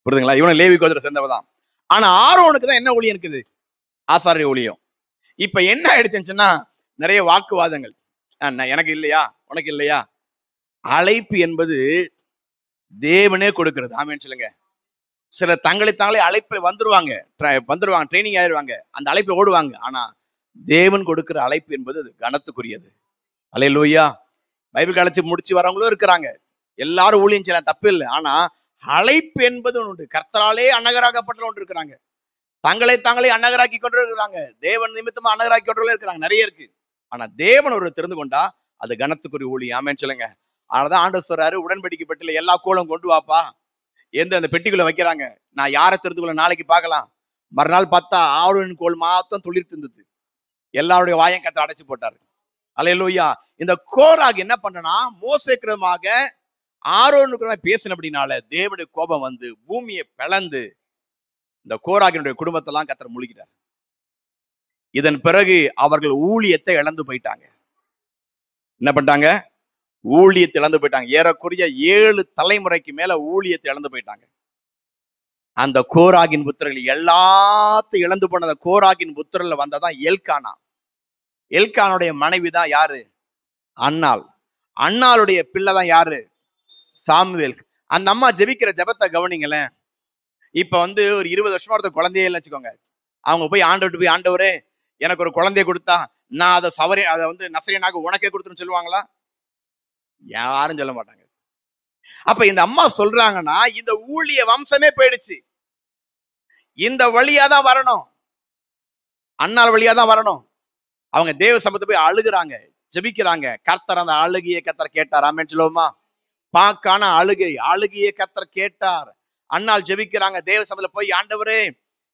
புரியுதுங்களா? இவனை லேவி கோத்திரத்தை சேர்ந்தவதான். ஆனா ஆரோனுக்கு தான் என்ன ஊழியம் இருக்குது? ஆசாரிய ஊழியம். இப்ப என்ன ஆயிடுச்சுன்னா நிறைய வாக்குவாதங்கள். எனக்கு இல்லையா, உனக்கு இல்லையா? அழைப்பு என்பது தேவனே கொடுக்கிறது. ஆமென் சொல்லுங்க. சில தங்களை தாங்களே அழைப்புல வந்துருவாங்க, ட்ரைனிங் ஆயிடுவாங்க, அந்த அழைப்புல ஓடுவாங்க. ஆனா தேவன் கொடுக்கிற அழைப்பு என்பது அது கனத்துக்குரியது. அல்லேலூயா. பைபிள் அழைச்சு முடிச்சு வரவங்களும் இருக்கிறாங்க. எல்லாரும் ஊழியம் செய்யலாம், தப்பு இல்லை. ஆனா அழைப்பு என்பது ஒன்று. கர்த்தராலே அன்னகராக்கப்பட்ட ஒன்று இருக்கிறாங்க. தங்களை தாங்களே அன்னகராக்கி கொண்டு இருக்கிறாங்க. தேவன் நிமித்தமா அன்னகராக்கி கொண்டு இருக்கிறாங்க, நிறைய இருக்கு. ஆனா தேவன் ஒரு தெரிந்து கொண்டா அது கனத்துக்குரிய ஊழியம். ஆமென் சொல்லுங்க. அதனாலதான் ஆண்டவர் சொல்றாரு, உடன்படிக்கை பெட்டியில எல்லா கோலம் கொண்டு வாப்பா. அந்த பெட்டிக்குள்ள வைக்கிறாங்க. நான் யாரை தெரிந்து கொள்ள நாளைக்கு பார்க்கலாம். மறுநாள் பார்த்தா ஆரோனின் கோல் மாத்தம் துளிர்த்து இருந்தது. எல்லாருடைய வாயம் கத்த அடைச்சு போட்டாரு. அல்லேலூயா. இந்த கோராக் என்ன பண்ணனா, மோசேக்கிரமாக ஆரோனுக்கு பேசின அப்படின்னால தேவனுடைய கோபம் வந்து பூமியை பிளந்து இந்த கோராகினுடைய குடும்பத்தெல்லாம் கத்தர் முழுகிறார். இதன் பிறகு அவர்கள் ஊழியத்தை இழந்து போயிட்டாங்க. என்ன பண்ணிட்டாங்க? ஊழியத்தை இழந்து போயிட்டாங்க. ஏறக்குறைய 7 தலைமுறைக்கு மேல ஊழியத்தை இழந்து போயிட்டாங்க. அந்த கோராகின் புத்திரர்கள் எல்லாத்தையும் இழந்து போன அந்த கோராகின் புத்திரர்ல வந்ததான் எல்கானா. எல்கானுடைய மனைவி தான் யாரு? அன்னாள். அன்னாளுடைய பிள்ளை தான் யாரு? சாமுவேல். அந்த அம்மா ஜெபிக்கிற ஜெபத்தை கவனிங்களேன். இப்ப ஒரு 20 வருஷமா ஒருத்தர் குழந்தையே இல்லைன்னு வச்சுக்கோங்க. அவங்க போய் ஆண்டவர்கிட்ட போய், ஆண்டவரே எனக்கு ஒரு குழந்தைய கொடுத்தா நான் அதை நசரேயனாக உனக்கே கொடுத்துன்னு சொல்லுவாங்களா? யாரும் சொல்ல மாட்டாங்க. அப்ப இந்த அம்மா சொல்றாங்கன்னா இந்த ஊழிய வம்சமே போயிடுச்சு. இந்த வழியாதான் வரணும், அன்னாள் வழியாதான் வரணும். அவங்க தேவ சமூகத்தை போய் அழுகுறாங்க, ஜெபிக்கிறாங்க. கர்த்தர் அந்த அழுகையை கர்த்தர் கேட்டார். ஆமென் சொல்லுவோமா? பாக்கான அழுகையை கர்த்தர் கேட்டார். அன்னாள் ஜெபிக்கிறாங்க. தேவ சமூகத்துல போய், ஆண்டவரே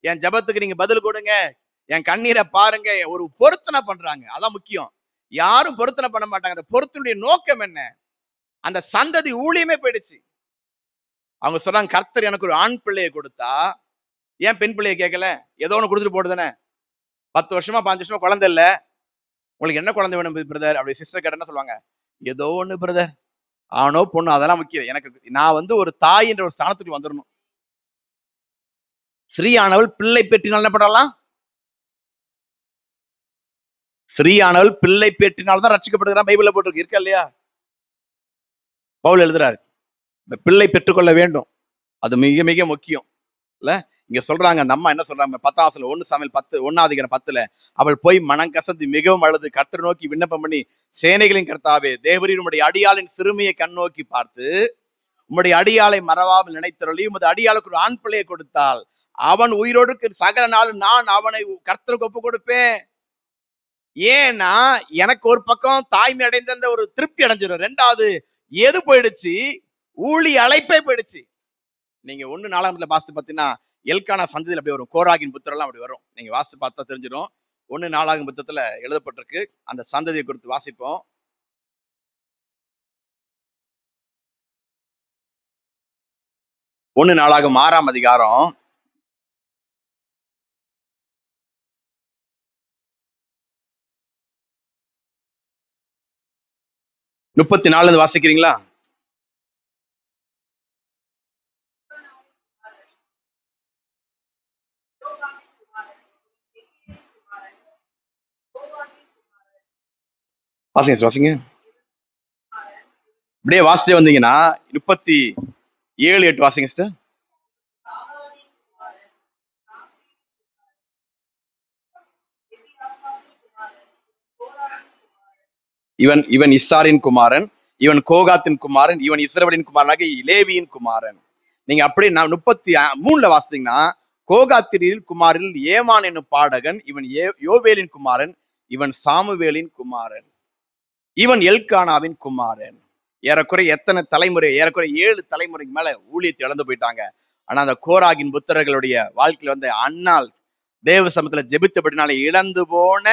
என் ஜெபத்துக்கு நீங்க பதில் கொடுங்க, என் கண்ணீரை பாருங்க. ஒரு பொருத்தனை பண்றாங்க. அதான் முக்கியம். யாரும் பொருத்தனை பண்ண மாட்டாங்க. அந்த பொருத்தனுடைய நோக்கம் என்ன? அந்த சந்ததி ஊழியமே போயிடுச்சு. அவங்க சொல்றாங்க, கர்த்தர் எனக்கு ஒரு ஆண் பிள்ளையை கொடுத்தா ஏன் பெண் பிள்ளையை கேட்கல? ஏதோ ஒண்ணு கொடுத்துட்டு போடுதானே. 10 வருஷமா 5 வருஷமா குழந்தை இல்ல, உங்களுக்கு என்ன குழந்தை வேணும் பிரதர்? அப்படி சிஸ்டர் கேட்டா சொல்லுவாங்க, ஏதோ ஒண்ணு பிரதர், ஆணோ பொண்ணு அதெல்லாம் முக்கியம், எனக்கு நான் ஒரு தாய் என்ற ஒரு ஸ்தானத்துக்கு வந்துடணும். ஸ்ரீயானவள் பிள்ளை பெற்றினால் என்ன பண்ணலாம்? ஸ்ரீயானவள் பிள்ளை பெற்றினால்தான் ரட்சிக்கப்படுகிறான். பைபிள்ல போட்டிருக்கு, இருக்கா இல்லையா? பவுல் எழுதுறாரு, பிள்ளை பெற்றுக்கொள்ள வேண்டும், அது மிக மிக முக்கியம் இல்ல. இங்க சொல்றாங்க, அந்த அம்மா என்ன சொல்றாங்க? 10 1 சாமுவேல் 10:1 அவள் போய் மனம் கசந்து மிகவும் அழுது கர்த்தரை நோக்கி விண்ணப்பம் பண்ணி, சேனைகளின் கர்த்தாவே தேவரீர் உம்முடைய அடியாளின் சிறுமியை கண் நோக்கி பார்த்து உம்முடைய அடியாளை மறவாமல் நினைத்தருளி உமது அடியாளுக்கு ஒரு ஆண் பிள்ளையை கொடுத்தால் அவன் உயிரோடு சகல நாள் நான் அவனை கர்த்தருக்கு ஒப்பு கொடுப்பேன். ஏன்னா எனக்கு ஒரு பக்கம் தாய்மை அடைந்த அந்த ஒரு திருப்தி அடைஞ்சிடும். 2வது எது போயிடுச்சு? ஊழி அழைப்பே போயிடுச்சு. நீங்க 1:4 வாசித்து பார்த்தீங்கன்னா எல்கானா சந்ததியில் அப்படி வரும். கோராகின் புத்திரெல்லாம் அப்படி வரும். நீங்க வாசித்து பார்த்தா தெரிஞ்சிடும். 1:4 எழுதப்பட்டிருக்கு. அந்த சந்ததியை குறித்து வாசிப்போம். ஒன்னு 6 34 வாசிக்கிறீங்களா? வாசிங்க வாசிங்க. இப்படியே வாசிட்டே வந்தீங்கன்னா 37:8 வாசிங்க சிஸ்டர். இவன் இஸ்சாரின் குமாரன், இவன் கோகாத்தின் குமாரன், இவன் இஸ்ரவேலின் குமாரனாக லேவியின் குமாரன். நீங்க அப்படியே 33 வாசித்தீங்கன்னா, கோகாத்திரில் குமாரில் ஏமான் என்னும் பாடகன், இவன் யோவேலின் குமாரன், இவன் சாமுவேலின் குமாரன், இவன் எல்கானாவின் குமாரன். ஏறக்குறைய எத்தனை தலைமுறை? ஏறக்குறைய 7 தலைமுறைக்கு மேல ஊழியத்தை இழந்து போயிட்டாங்க. ஆனா அந்த கோராகின் புத்திரர்களுடைய வாழ்க்கையில அன்னாள் தேவ சமூகத்துல ஜெபித்தபடினால இழந்து போன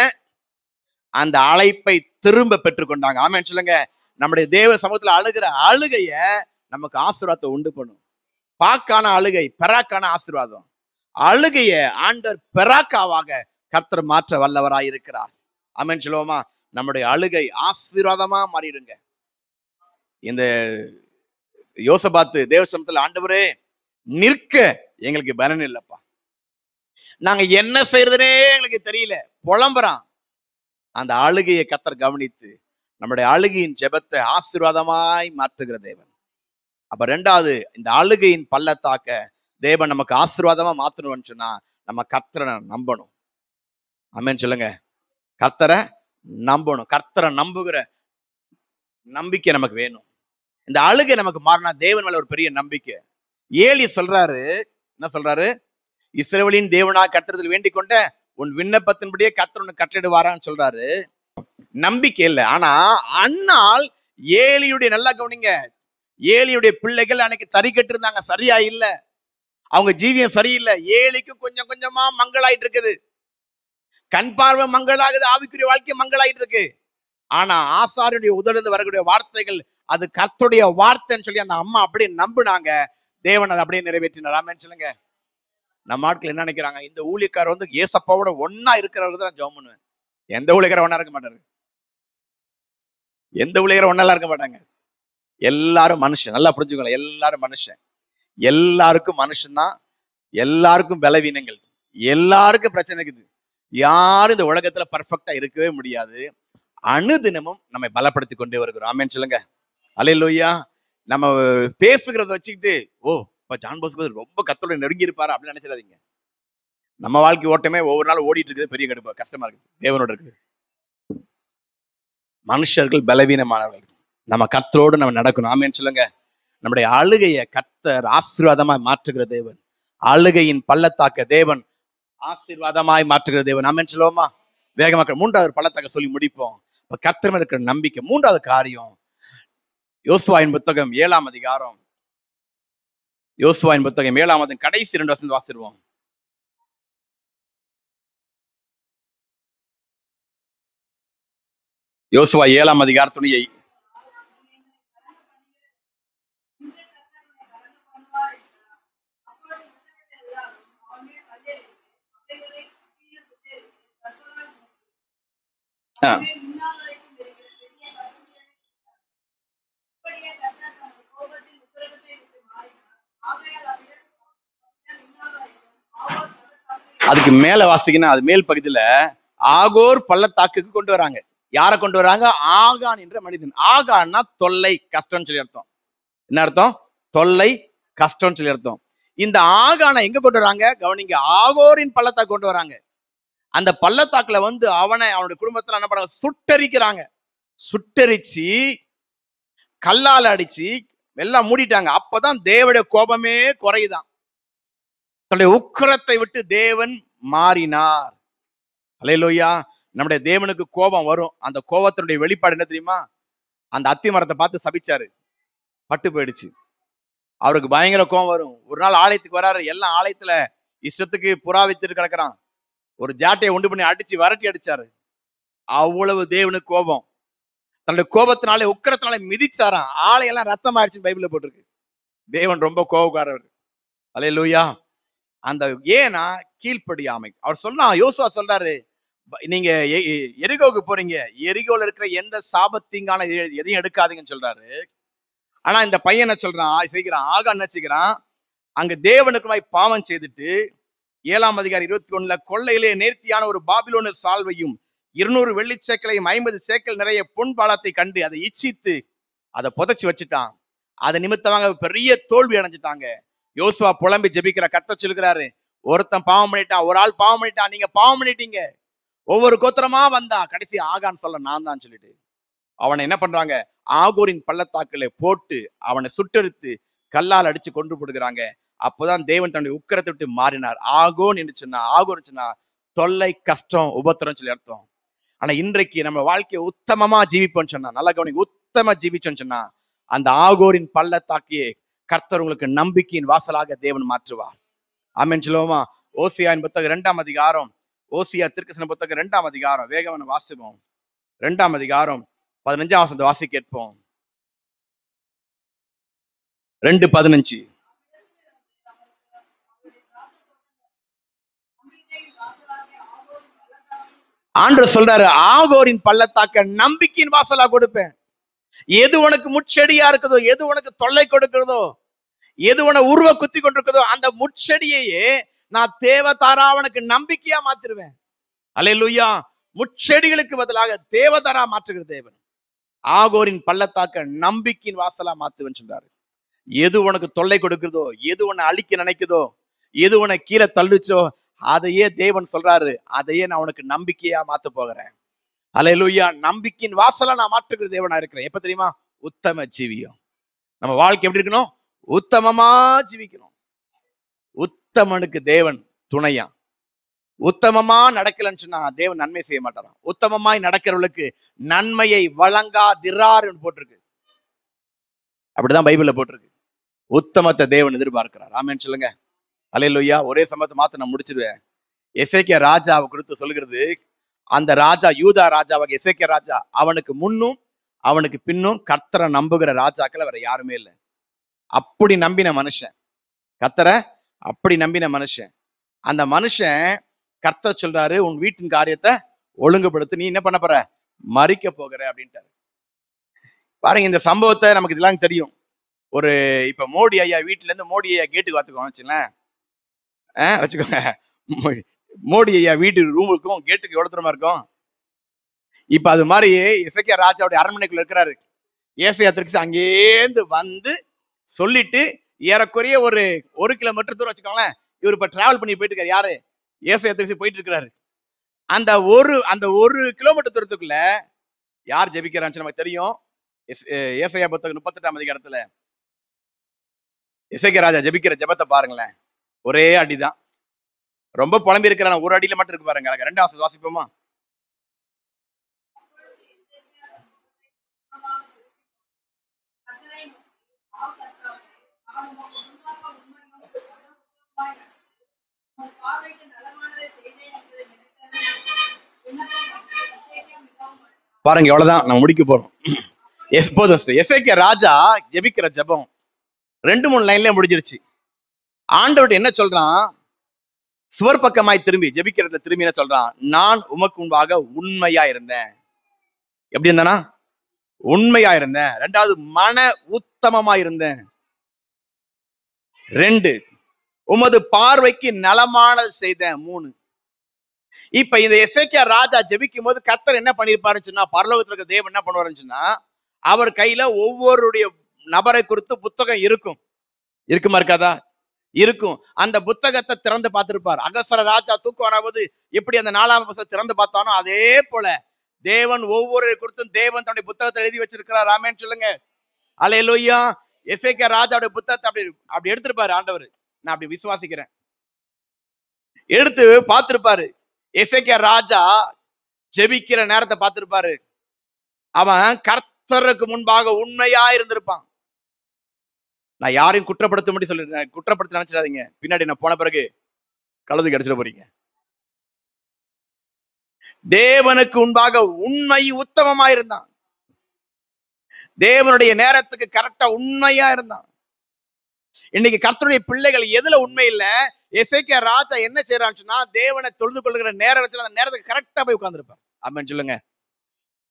அந்த அழைப்பை திரும்ப பெற்றுக்கொண்டாங்க. ஆமென் சொல்லுங்க. நம்முடைய தேவ சமூகத்துல அழுகிற அழுகைய நமக்கு ஆசீர்வாதத்தை உண்டு பண்ணும். பாக்கான அழுகை பெராக்கான ஆசீர்வாதம். அழுகைய ஆண்டவர் பெராக்காவாக கர்த்தர் மாற்ற வல்லவராய் இருக்கிறார். ஆமென் சொல்லுவோமா? நம்முடைய அழுகை ஆசீர்வாதமா மாறிடுங்க. இந்த யோசபாத்து தேவசமத்துல, ஆண்டவரே நிற்க எங்களுக்கு பலன் இல்லப்பா, நாங்க என்ன செய்யறதுனே எங்களுக்கு தெரியல, புலம்புறான். அந்த அழுகையை கர்த்தர் கவனித்து நம்முடைய அழுகையின் ஜெபத்தை ஆசீர்வாதமாய் மாற்றுகிற தேவன். அப்ப ரெண்டாவது, இந்த அழுகையின் பள்ளத்தாக்க தேவன் நமக்கு ஆசீர்வாதமா மாத்தணும்னு சொன்னா நம்ம கர்த்தரை நம்பணும். ஆமென் சொல்லுங்க. கர்த்தரை நம்பணும். கர்த்தரை நம்புகிற நம்பிக்கை நமக்கு வேணும். இந்த அழுகை நமக்கு மாறினா தேவன் மேல ஒரு பெரிய நம்பிக்கை. ஏலி சொல்றாரு, என்ன சொல்றாரு? இஸ்ரவேலின் தேவனா கர்த்தரிடத்தில் வேண்டிக் கொண்ட உன் விண்ணப்பத்தின்படியே கர்த்தர் உனக்கு கட்டளையிடுவாரான்னு சொல்றாரு. நம்பிக்கை இல்லை. ஆனா அண்ணால் ஏலியுடைய, நல்லா கவனிங்க, ஏலியுடைய பிள்ளைகள் அன்னைக்கு தறி கட்டு இருந்தாங்க, சரியா இல்ல, அவங்க ஜீவியம் சரியில்லை. ஏலிக்கும் கொஞ்சம் கொஞ்சமா மங்களாயிட்டு இருக்குது, கண் பார்வை மங்களாகுது, ஆவிக்குரிய வாழ்க்கை மங்களாயிட்டு இருக்கு. ஆனா ஆசாரியனுடைய உதடிலிருந்து வரக்கூடிய வார்த்தைகள் அது கர்த்தருடைய வார்த்தைன்னு சொல்லி அந்த அம்மா அப்படியே நம்புனாங்க. தேவன் அதை அப்படியே நிறைவேற்றினார். ஆமென் சொல்லுங்க. நம்ம ஆட்கள் என்ன நினைக்கிறாங்க? இந்த ஊழியக்காரர் வந்து ஏசப்பாவோட ஒன்னா இருக்கிறவங்க தான் ஜெபம் பண்ணுவேன். எந்த ஊழியக்காரர் ஒன்னா இருக்க மாட்டாரு. எந்த ஊழியக்காரர் ஒன்னாலாம் இருக்க மாட்டாங்க. எல்லாரும் மனுஷன். நல்லா புரிஞ்சுக்கோங்க, எல்லாரும் மனுஷன். எல்லாருக்கும் மனுஷன்தான். எல்லாருக்கும் பலவீனங்கள், எல்லாருக்கும் பிரச்சனை இருக்குது. யாரும் இந்த உலகத்துல பர்ஃபெக்டா இருக்கவே முடியாது. அனுதினமும் நம்மை பலப்படுத்தி கொண்டே வருகிறோம். ஆமென் சொல்லுங்க. அல்லேலூயா. நம்ம பேசுகிறத வச்சுக்கிட்டு, ஓ இப்ப ஜான் போஸ்கோ ரொம்ப கர்த்தரோட நெருங்கி இருப்பாரு அப்படின்னு நினைச்சிடாதீங்க. நம்ம வாழ்க்கை ஓட்டமே ஒவ்வொரு நாள் ஓடிட்டு இருக்குது, பெரிய கடுப்பா கஷ்டமா இருக்குது. தேவனோட இருக்குது. மனுஷர்கள் பலவீனமானவர்கள். நம்ம கர்த்தரோடு நம்ம நடக்கணும். ஆமென் சொல்லுங்க. நம்முடைய அழுகையை கர்த்தர் ஆசீர்வாதமாய் மாற்றுகிற தேவன். அழுகையின் பள்ளத்தாக்க தேவன் ஆசீர்வாதமாய் மாற்றுகிற தேவன். ஆமென் சொல்லுவோமா? வேகமாக மூன்றாவது பள்ளத்தாக்க சொல்லி முடிப்போம். கர்த்தர் மேல இருக்கிற நம்பிக்கை. மூன்றாவது காரியம், யோசுவாவின் புத்தகம் 7ஆம் அதிகாரம், யோசுவாவின் புத்தகம் 7ஆம் அதிகாரம் கடைசி 2 வசனம் வாசிடுவோம். யோசுவா 7ஆம் அதிகாரத்துடைய அதுக்கு மேல வாசிக்கணும். அது மேல் பகுதியில ஆகோர் பள்ளத்தாக்குக்கு கொண்டு வராங்க. யாரை கொண்டு வராங்க? ஆகான் என்ற மனிதன். ஆகான்னா தொல்லை, கஷ்டம் சொல்லி அர்த்தம். என்ன அர்த்தம்? தொல்லை, கஷ்டம் சொல்லி அர்த்தம். இந்த ஆகானை எங்க கொண்டு வராங்க? கவனிங்க. ஆகோரின் பள்ளத்தாக்கு கொண்டு வராங்க. அந்த பள்ளத்தாக்குல வந்து அவனுடைய குடும்பத்துல என்ன பண்றாங்க? சுட்டரிக்கிறாங்க. சுட்டரிச்சு கல்லால அடிச்சு எல்லாம் மூடிட்டாங்க. அப்பதான் தேவனுடைய கோபமே குறையுதான். தன்னுடைய உக்கிரத்தை விட்டு தேவன் மாறினார். அல்லேலூயா. நம்முடைய தேவனுக்கு கோபம் வரும். அந்த கோபத்தினுடைய வெளிப்பாடு என்ன தெரியுமா? அந்த அத்தி மரத்தை பார்த்து சபிச்சாரு, பட்டு போயிடுச்சு. அவருக்கு பயங்கர கோபம் வரும். ஒரு நாள் ஆலயத்துக்கு வராரு. எல்லாம் ஆலயத்துல இஷ்டத்துக்கு புறா வித்துட்டு கிடக்குறான். ஒரு ஜாட்டையை உண்டு பண்ணி அடிச்சு விரட்டி அடிச்சாரு. அவ்வளவு தேவனுக்கு கோபம். தன்னுடைய கோபத்தினாலே, உக்கிரத்தினாலே மிதிச்சாராம். ஆலையெல்லாம் ரத்தம் ஆயிடுச்சு பைபிள்ல போட்டிருக்கு. தேவன் ரொம்ப கோபக்காரர். அல்லேலூயா. அந்த ஏன்னா கீழ்ப்படியாமை. அவர் சொல்லலாம், யோசுவா சொல்றாரு, நீங்க எரிகோவுக்கு போறீங்க, எரிகோல இருக்கிற எந்த சாபத்தீங்கான எதையும் எடுக்காதீங்கன்னு சொல்றாரு. ஆனா இந்த பையன் என்ன சொல்றான், செய்கிறான், ஆகா என்ன செய்கிறான், அங்க தேவனுக்குமாய் பாவம் செய்துட்டு 7ஆம் அதிகாரம் 21 கொள்ளையிலே நேர்த்தியான ஒரு பாபிலோனு சால்வையும் 200 வெள்ளி சேக்கலையும் 50 சேக்கல் நிறைய பொன் பாலத்தை கண்டு அதை இச்சித்து அதை புதைச்சு வச்சுட்டான். அதை நிமித்தமாக பெரிய தோல்வி அடைஞ்சிட்டாங்க. யோசுவா புலம்பி ஜெபிக்கிற, கர்த்தர் சொல்லுகிறாரு, ஒருத்தன் பாவம் பண்ணிட்டான், ஒரு ஆள் பாவம் பண்ணிட்டான், நீங்க பாவம் பண்ணிட்டீங்க. ஒவ்வொரு கோத்திரமா வந்தா கடைசி ஆகான்னு சொல்ல நான் தான் சொல்லிட்டு அவனை என்ன பண்றாங்க? ஆகோரின் பள்ளத்தாக்குல போட்டு அவனை சுட்டெடுத்து கல்லால் அடிச்சு கொண்டு போடுகிறாங்க. அப்போதான் தேவன் தன்னுடைய உக்கிரத்தை விட்டு மாறினார். ஆகோன் என்று சொன்னா, ஆகோன் சொன்னா தொல்லை, கஷ்டம், உபத்திரம் சொல்லி அர்த்தம். ஆனா இன்றைக்கு நம்ம வாழ்க்கையை உத்தமமா ஜீவிப்போம்னு சொன்னா, நல்லா கவனிங்க, உத்தம ஜீவிச்சோன்னு சொன்னா அந்த ஆகோரின் பள்ளத்தாக்கியே கர்த்தர் உங்களுக்கு நம்பிக்கையின் வாசலாக தேவன் மாற்றுவார். ஆமென் சொல்லுவோமா? ஓசியாவின் புத்தகம் 2ஆம் அதிகாரம், ஓசியா தீர்க்கதரிசன புத்தகம் 2ஆம் அதிகாரம், வேகமான வாசிப்போம். 2ஆம் அதிகாரம் 15ஆம் வசனத்தை வாசி கேட்போம். 2:15. ஆண்டவர் சொல்றாரு, ஆகோரின் பள்ளத்தாக்க நம்பிக்கையின் வாசலா கொடுப்பேன். எது உனக்கு முட்செடியா இருக்குதோ, எது உனக்கு தொல்லை கொடுக்கிறதோ, எது உன உருவ குத்தி கொண்டிருக்கிறதோ, அந்த முட்செடியையே நான் தேவதாராவனுக்கு நம்பிக்கையா மாத்திருவேன். அல்லேலூயா. முட்செடிகளுக்கு பதிலாக தேவதாரா மாற்றுகிற தேவன். ஆகோரின் பள்ளத்தாக்க நம்பிக்கையின் வாசலா மாத்துவேன்னு சொல்றாரு. எது உனக்கு தொல்லை கொடுக்குதோ, எது உன்னை அழிக்க நினைக்குதோ, எது உன்னை கீழே தள்ளுச்சோ, அதையே தேவன் சொல்றாரு, அதையே நான் உனக்கு நம்பிக்கையா மாத்த போகிறேன். அல்லேலூயா. நம்பிக்கையின் வாசலா நான் மாற்றுகிற தேவனா இருக்கிறேன். எப்ப தெரியுமா? உத்தம ஜீவியம். நம்ம வாழ்க்கை எப்படி இருக்கணும்? உத்தமமா ஜீவிக்கணும். உத்தமனுக்கு தேவன் துணையா. உத்தமமா நடக்கலன்னு சொன்னா தேவன் நன்மை செய்ய மாட்டாராம். உத்தமமாய் நடக்கிறவர்களுக்கு நன்மையை வழங்காதிரார் போட்டிருக்கு. அப்படிதான் பைபிள்ல போட்டிருக்கு. உத்தமத்தை தேவன் எதிர்பார்க்கிறார். ஆமென் சொல்லுங்க. அல்லேலூயா. ஒரே சமயத்தை மாத்த நான் முடிச்சிடுவேன். எசேக்கியா ராஜாவை குறித்து சொல்லுகிறது, அந்த ராஜா யூதா ராஜாவாக எசேக்கியா ராஜா, அவனுக்கு முன்னும் அவனுக்கு பின்னும் கர்த்தரை நம்புகிற ராஜாக்கள் வேற யாருமே இல்லை. அப்படி நம்பின மனுஷன், கர்த்தரை அப்படி நம்பின மனுஷன். அந்த மனுஷன் கர்த்தர் சொல்றாரு, உன் வீட்டின் காரியத்தை ஒழுங்குபடுத்து, நீ என்ன பண்ண போற? மறிக்க போகிற அப்படின்ட்டாரு. பாருங்க, இந்த சம்பவத்தை நமக்கு இதெல்லாம் தெரியும். ஒரு இப்ப மோடி ஐயா வீட்டுல இருந்து மோடி ஐயா கேட்டுக்கு பார்த்துக்கோங்க வச்சுங்களேன், வச்சுக்கோங்க. மோடி ஐயா வீட்டு ரூமுக்கும் கேட்டுக்கு எவ்வளவு தூரமா இருக்கும்? இப்ப அது மாதிரி எசேக்கியா ராஜாவுடைய அரண்மனைக்குள்ள இருக்கிறாரு. ஏசாயா திருச்சி அங்கேருந்து வந்து சொல்லிட்டு ஏறக்குறைய ஒரு கிலோமீட்டர் தூரம் வச்சுக்கோங்களேன், இவர் இப்ப டிராவல் பண்ணி போயிட்டு இருக்காரு. யாரு? ஏசாயா திருச்சி போயிட்டு இருக்கிறாரு. அந்த ஒரு கிலோமீட்டர் தூரத்துக்குள்ள யார் ஜெபிக்கிறான்னு நமக்கு தெரியும். ஏசாயா புத்தகம் 38ஆம் அதிகாரத்துல எசேக்கியா ராஜா ஜெபிக்கிற ஜெபத்தை பாருங்களேன். ஒரே அடிதான். ரொம்ப புலம்பி இருக்கிறான். ஒரு அடியில மட்டும் இருக்கு பாருங்க. 2வது வாசிப்போமா? பாருங்க, எவ்வளவுதான், நம்ம முடிக்க போறோம். எசேக்கியா ராஜா ஜெபிக்கிற ஜெபம் 2-3 லைன்ல முடிஞ்சிருச்சு. ஆண்டவர்கிட்ட என்ன சொல்றான்? சுவர் பக்கமாய் திரும்பி ஜெபிக்கிறத திரும்பி என்ன சொல்றான்? நான் உமக்கு முன்பாக உண்மையா இருந்தேன். எப்படி இருந்தானா? உண்மையா இருந்தேன். 2வது மன உத்தமமா இருந்தேன். 2 உமது பார்வைக்கு நலமானது செய்தேன். 3 இப்ப இந்த எசேக்கியா ராஜா ஜெபிக்கும் போது கர்த்தர் என்ன பண்ணிருப்பாருன்னு சொன்னா, பரலோகத்துல இருக்க தேவன் என்ன பண்ணுவாருன்னு சொன்னா, அவர் கையில ஒவ்வொருடைய நபரை குறித்து புத்தகம் இருக்கும். இருக்குமா இருக்காதா? இருக்கும். அந்த புத்தகத்தை திறந்து பார்த்திருப்பார். அகஸ்வர ராஜா தூக்கம் வராவது எப்படி அந்த 4ஆம் புத்தகத்தை திறந்து பார்த்தானோ, அதே போல தேவன் ஒவ்வொரு குறித்தும் தேவன் தன்னுடைய புத்தகத்தை எழுதி வச்சிருக்கிறார். ஆமென் சொல்லுங்க. அல்லேலூயா. எசேக்கியா ராஜாவுடைய புத்தகத்தை அப்படி எடுத்திருப்பாரு ஆண்டவர். நான் அப்படி விசுவாசிக்கிறேன். எடுத்து பார்த்திருப்பாரு. எசேக்கியா ராஜா ஜெபிக்கிற நேரத்தை பார்த்திருப்பாரு. அவன் கர்த்தருக்கு முன்பாக உண்மையா இருந்திருப்பான். நான் யாரையும் குற்றப்படுத்த முடியும் சொல்லிருந்தேன். குற்றப்படுத்த நினைச்சிடாதீங்க. பின்னாடி நான் போன பிறகு கலந்து கிடைச்சிட போறீங்க. தேவனுக்கு முன்பாக உண்மை உத்தமமா இருந்தான். தேவனுடைய நேரத்துக்கு கரெக்டா உண்மையா இருந்தான். இன்னைக்கு கர்த்தருடைய பிள்ளைகள் எதுல உண்மை இல்ல? எசேக்கியா ராஜா என்ன செய்யறான்னு சொன்னா, தேவனை தொழுது கொள்ளுகிற நேரத்துல அந்த நேரத்துக்கு கரெக்டா போய் உட்கார்ந்துருப்பார். ஆமென் சொல்லுங்க.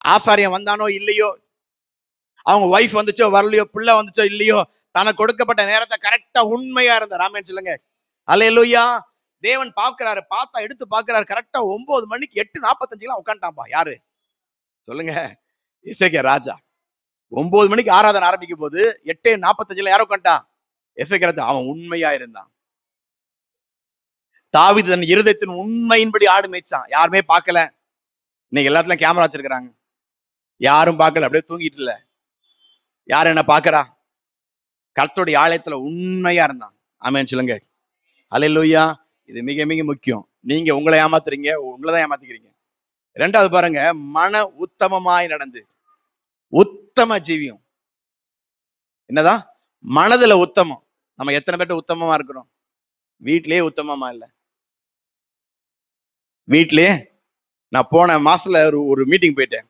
ஆசாரியம் வந்தானோ இல்லையோ, அவங்க வைஃப் வந்துச்சோ வரலையோ, பிள்ளை வந்துச்சோ இல்லையோ, தனக்கு கொடுக்கப்பட்ட நேரத்தை கரெக்டா உண்மையா இருந்தார். ஆமென் சொல்லுங்க. அல்லேலூயா. தேவன் பார்க்கிறாரு. பார்த்தா எடுத்து பார்க்கிறாரு. கரெக்டா 9 மணிக்கு 8:45 உட்காந்துட்டான்பா. யாரு சொல்லுங்க? எசேக்கியா ராஜா. 9 மணிக்கு ஆராதனை ஆரம்பிக்கும் போது 8:45 யாரும் உட்காந்துட்டான்? எசேக்கியா ராஜா. அவன் உண்மையா இருந்தான். தாவீது தன் இருதயத்தின் உண்மையின்படி ஆடு மேய்ச்சான். யாருமே பார்க்கல. இன்னைக்கு எல்லாத்துலயும் கேமரா வச்சிருக்கிறாங்க. யாரும் பார்க்கல. அப்படியே தூங்கிட்டு இல்ல. யாரு என்ன பாக்குறா? கர்த்தருடைய ஆலயத்துல உண்மையா இருந்தான். ஆமென் சொல்லுங்க. அல்லேலூயா. இது மிக மிக முக்கியம். நீங்க உங்களை ஏமாத்துறீங்க, உங்களைதான் ஏமாத்திக்கிறீங்க. 2வது பாருங்க, மன உத்தமமாய் நடந்து. உத்தம ஜீவியம் என்னதான்? மனதுல உத்தமம். நம்ம எத்தனை பேர்ட்ட உத்தமமா இருக்கிறோம்? வீட்லயே உத்தமமா இல்ல. வீட்லயே நான் போன மாசத்துல ஒரு மீட்டிங் போயிட்டேன்.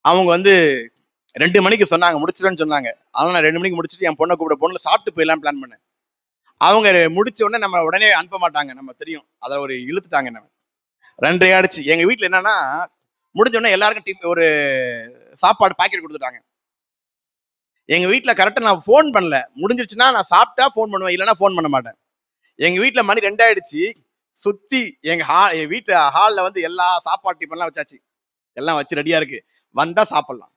அவங்க 2 மணிக்கு சொன்னாங்க, முடிச்சிடுன்னு சொன்னாங்க. அவங்க நான் 2 மணிக்கு முடிச்சுட்டு என் பொண்ணை கூப்பிட பொண்ணு சாப்பிட்டு போயிடலாம் பிளான் பண்ணேன். அவங்க முடிச்ச உடனே நம்ம உடனே அனுப்ப மாட்டாங்க, நம்ம தெரியும். அதை ஒரு இழுத்துட்டாங்க. நம்ம 2:30 ஆயிடுச்சு. எங்க வீட்டுல என்னன்னா, முடிஞ்ச உடனே எல்லாருக்கும் ஒரு சாப்பாடு பாக்கெட் கொடுத்துட்டாங்க. எங்க வீட்டுல கரெக்டா நான் போன் பண்ணல. முடிஞ்சிருச்சுன்னா நான் சாப்பிட்டா போன் பண்ணுவேன், இல்லைன்னா போன் பண்ண மாட்டேன். எங்க வீட்டுல மணி 2 ஆயிடுச்சு. சுத்தி எங்க வீட்டு ஹால்ல வந்து எல்லா சாப்பாடு டிஃபன்லாம் வச்சாச்சு. எல்லாம் வச்சு ரெடியா இருக்கு. வந்தா சாப்பிடலாம்.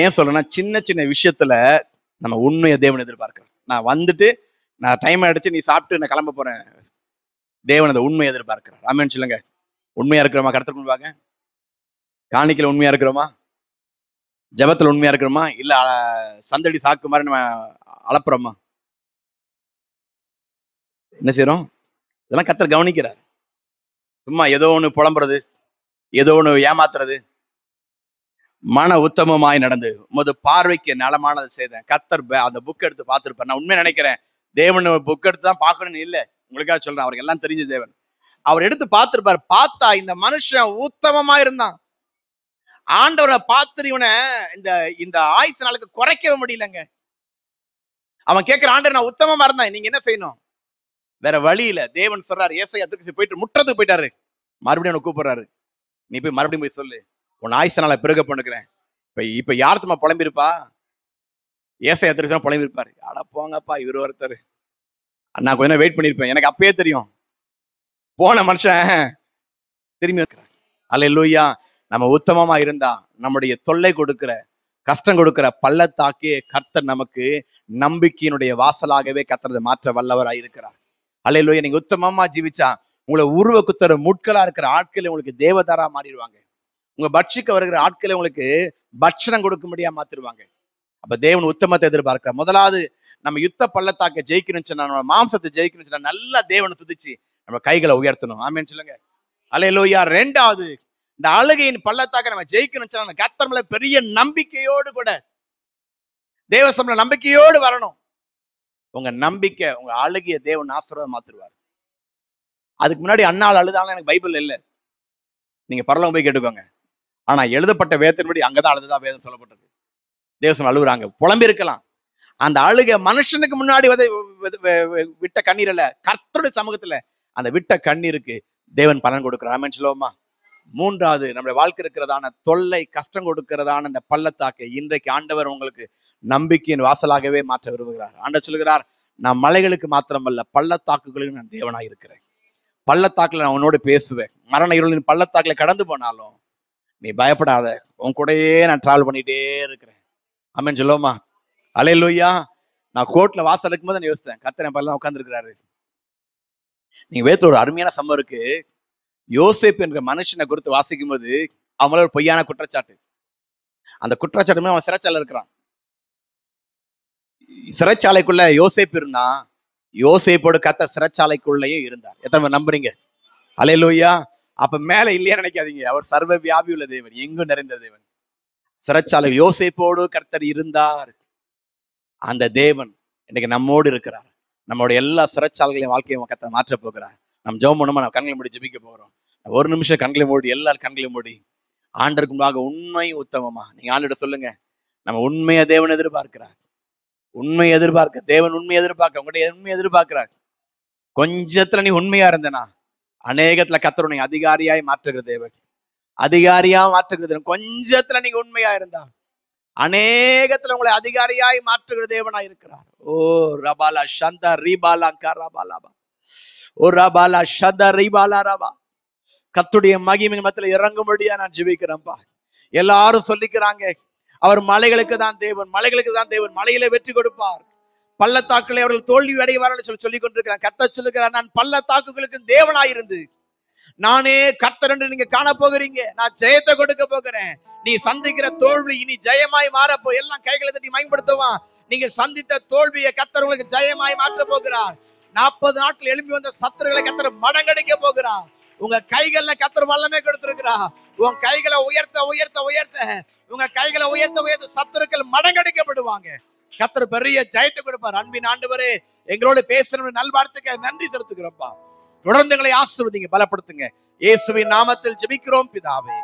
ஏன் சொல்றேன்னா, சின்ன சின்ன விஷயத்துல நம்ம உண்மையை தேவன் எதிர்பார்க்கிறோம். நான் வந்துட்டு நான் டைம் ஆயிடுச்சு, நீ சாப்பிட்டு நான் கிளம்ப போறேன். தேவன் அந்த உண்மையை எதிர்பார்க்கிறார். ஆமென் சொல்லுங்க. உண்மையா இருக்கிறோமா? கருத்துக்கு முன்பாக காணிக்கையில உண்மையா இருக்கிறோமா? ஜெபத்துல உண்மையா இருக்கிறோமா? இல்ல சந்தடி சாக்கு மாதிரி நம்ம அளப்புறோமா? என்ன செய்யறோம்? இதெல்லாம் கர்த்தர் கவனிக்கிறார். சும்மா ஏதோ ஒண்ணு புலம்புறது, ஏதோ ஒண்ணு ஏமாத்துறது. மன உத்தமமாய் நடந்து உமது பார்வைக்கு நலமானது செய்தேன். கர்த்தர் அந்த புக் எடுத்து பார்த்திருப்பார். நான் உண்மையை நினைக்கிறேன், தேவன் புக் எடுத்து தான் பார்க்கணும்னு இல்லை, உங்களுக்காக சொல்றேன். அவருக்கு எல்லாம் தெரிஞ்ச தேவன். அவர் எடுத்து பார்த்திருப்பார். பார்த்தா இந்த மனுஷன் உத்தமமா இருந்தான். ஆண்டவரை பார்த்து இவனை இந்த இந்த ஆயுசு நாளுக்கு குறைக்கவே முடியலங்க. அவன் கேட்கிற, ஆண்டவர் நான் உத்தமமா இருந்தேன், நீங்க என்ன செய்யணும்? வேற வழி இல்ல. தேவன் சொல்றாரு, ஏசாயா போயிட்டு முற்றத்துக்கு போயிட்டாரு. மறுபடியும் அவனை கூப்பிடுறாரு, நீ போய் மறுபடியும் போய் சொல்லு, உன் ஆயுசு நாளை பிறகு பண்ணுக்கிறேன். இப்ப யாருமா புலம்பிருப்பா? ஏசாயா தான் புலம்பிருப்பாரு. அட போங்கப்பா, இவர் ஒருத்தர், நான் கொஞ்ச நேரம் வெயிட் பண்ணிருப்பேன். எனக்கு அப்பயே தெரியும். போன மனுஷன் திரும்பி இருக்கிறார். அல்லேலூயா. நம்ம உத்தமமா இருந்தா நம்முடைய தொல்லை கொடுக்கிற, கஷ்டம் கொடுக்கிற பள்ளத்தாக்கே கர்த்தர் நமக்கு நம்பிக்கையினுடைய வாசலாகவே கர்த்தர் மாற்ற வல்லவராய் இருக்கிறார். அல்லேலூயா. நீங்க உத்தமமா ஜீவிச்சா உங்களை உருவ குத்துற முட்களா இருக்கிற ஆட்களை உங்களுக்கு தேவதாரா மாறிடுவாங்க. உங்க பட்சிக்க வருகிற ஆட்களை உங்களுக்கு பட்சணம் கொடுக்க முடியாம மாத்திருவாங்க. அப்ப தேவன் உத்தமத்தை எதிர்பார்க்கிற. முதலாவது, நம்ம யுத்த பள்ளத்தாக்க ஜெயிக்கணும்னு சொன்னா, நம்ம மாம்சத்தை ஜெயிக்கணும்னு சொன்னா, நல்லா தேவனை துதிச்சு நம்ம கைகளை உயர்த்தணும். ஆமென் சொல்லுங்க. அல்லேலூயா. 2வது, இந்த அழுகையின் பள்ளத்தாக்க நம்ம ஜெயிக்கணும்னு சொன்னா, கர்த்தர் மேல பெரிய நம்பிக்கையோடு கூட, தேவ சமூகத்துல நம்பிக்கையோடு வரணும். உங்க நம்பிக்கை, உங்க அழுகைய தேவன் ஆசீர்வாதமா மாத்துவார். அதுக்கு முன்னாடி அண்ணாள் அழுதாலும் எனக்கு பைபிள் இல்லை, நீங்க பரலோகம் போய் கேட்டுக்கோங்க. ஆனா எழுதப்பட்ட வேதத்தின்படி அங்கதான் அழுததா வேதம் சொல்லப்பட்டது. தேவசம் அழுகுறாங்க, புலம்பி இருக்கலாம். அந்த அழுகை மனுஷனுக்கு முன்னாடி விட்ட கண்ணீர் அல்ல, கர்த்தருடைய சமூகத்துல அந்த விட்ட கண்ணீருக்கு தேவன் பலன் கொடுக்கிறார். ஆமென் சொல்லுவோமா? 3வது, நம்முடைய வாழ்க்கை இருக்கிறதான தொல்லை, கஷ்டம் கொடுக்கிறதான இந்த பள்ளத்தாக்கை இன்றைக்கு ஆண்டவர் உங்களுக்கு நம்பிக்கையின் வாசலாகவே மாற்ற விரும்புகிறார். ஆண்டவர் சொல்லுகிறார், நான் மலைகளுக்கு மாத்திரமல்ல, பள்ளத்தாக்குகளுக்கு நான் தேவனாய் இருக்கிறேன். பள்ளத்தாக்குல நான் உன்னோடு பேசுவேன். மரண இருளின் பள்ளத்தாக்குல கடந்து போனாலும் நீ பயப்படாத, உன் கூடயே நான் டிராவல் பண்ணிட்டே இருக்கிறேன். ஆமென் சொல்லுவோமா? அல்லேலூயா. நான் கோர்ட்ல வாசல் இருக்கும்போது நான் யோசித்தேன், கர்த்தர் என் பக்கத்துல உட்கார்ந்து இருக்கிறாரு. நீங்க வேதத்துல ஒரு அருமையான சம்பவம் இருக்கு. யோசேப்பு என்ற மனுஷனை குறித்து வாசிக்கும் போது அவங்கள ஒரு பொய்யான குற்றச்சாட்டு. அந்த குற்றச்சாட்டுமே அவன் சிறைச்சாலை இருக்கிறான். சிறைச்சாலைக்குள்ள யோசேப்பு இருந்தான். யோசேப்போடு கர்த்தர் சிறைச்சாலைக்குள்ளேயும் இருந்தார். எத்தனை பேர் நம்புறீங்க? அல்லேலூயா. அப்ப மேல இல்லையா நினைக்காதீங்க, அவர் சர்வ வியாபி உள்ள தேவன், எங்கும் நிறைந்த தேவன். சிறைச்சாலை யோசேப்போடு கர்த்தர் இருந்தார். அந்த தேவன் இன்னைக்கு நம்மோடு இருக்கிறார். நம்மளோட எல்லா சிறைச்சாலைகளையும் வாழ்க்கையை கர்த்தர் மாற்ற போகிறார். நம்ம ஜெபம் பண்ணுமா? நம்ம கண்களை மூடி ஜெபிக்க போகிறோம். ஒரு நிமிஷம் கண்களை மூடி, எல்லாரும் கண்களை மூடி, ஆண்டருக்கு முன்பாக உண்மை உத்தமமா நீங்க ஆண்டிட சொல்லுங்க. நம்ம உண்மையை தேவன் எதிர்பார்க்கிறார். உண்மை எதிர்பார்க்க தேவன் உண்மை எதிர்பார்க்க, உங்களுடைய உண்மை எதிர்பார்க்கிறார். கொஞ்சத்துல நீ உண்மையா இருந்தனா அநேகத்துல கர்த்தர் உன்னை அதிகாரியாய் மாற்றுகிற தேவன், அதிகாரியா மாற்றுகிற தேவன். கொஞ்சத்துல நீங்க உண்மையா இருந்தா அநேகத்துல உங்களை அதிகாரியாய் மாற்றுகிற தேவனாய் இருக்கிறார். ஓ ரபாலா சந்தா ரீபாலா கரபாலாபா, ஓ ரபாலா சந்தா ரீபாலா ரபா. கர்த்தருடைய மகிமை மத்தியில இறங்கும்படியா நான் ஜெபிக்கிறேன்ப்பா. எல்லாரும் சொல்லிக்கிறாங்க, அவர் மலைகளுக்கு தான் தேவன், மலைகளுக்கு தான் தேவன், மலையில வெற்றி கொடுப்பார், பள்ளத்தாக்குகளை அவர்கள் தோல்வி அடைவார்கள் சொல்லிக் கொண்டிருக்கிறார். கர்த்தர் சொல்லுகிறார், நான் பள்ளத்தாக்குகளுக்கு தேவனாயிருந்து நானே கர்த்தர் என்று நீங்க காண போகிறீங்க. நான் ஜெயத்தை கொடுக்க போகிறேன். நீ சந்திக்கிற தோல்வி இனி ஜெயமாய் மாறப்போ, எல்லாம் கைகளை தட்டி பயன்படுத்துவான். நீங்க சந்தித்த தோல்வியை கர்த்தர் உங்களுக்கு ஜெயமாய் மாற்ற போகிறார். 40 நாட்கள் எழும்பி வந்த சத்துருக்களை கர்த்தர் மடங்கடிக்க போகிறார். உங்க கைகள்ல கர்த்தர் வல்லமை கொடுத்திருக்கிறார். உங்க கைகளை உயர்த்த உயர்த்த உயர்த்த, உங்க கைகளை உயர்த்த உயர்த்த சத்துருக்கள் மடங்கடிக்கப்படுவாங்க. கர்த்தர் பெரிய ஜெயத்தை கொடுப்பார். அன்பின் ஆண்டவரே, எங்களோட பேசுற நல்வார்த்தைக்கு நன்றி செலுத்துகிறோம்ப்பா. தொடர்ந்து எங்களை ஆசீர்வதிங்க, பலப்படுத்துங்க. இயேசுவின் நாமத்தில் ஜெபிக்கிறோம் பிதாவே.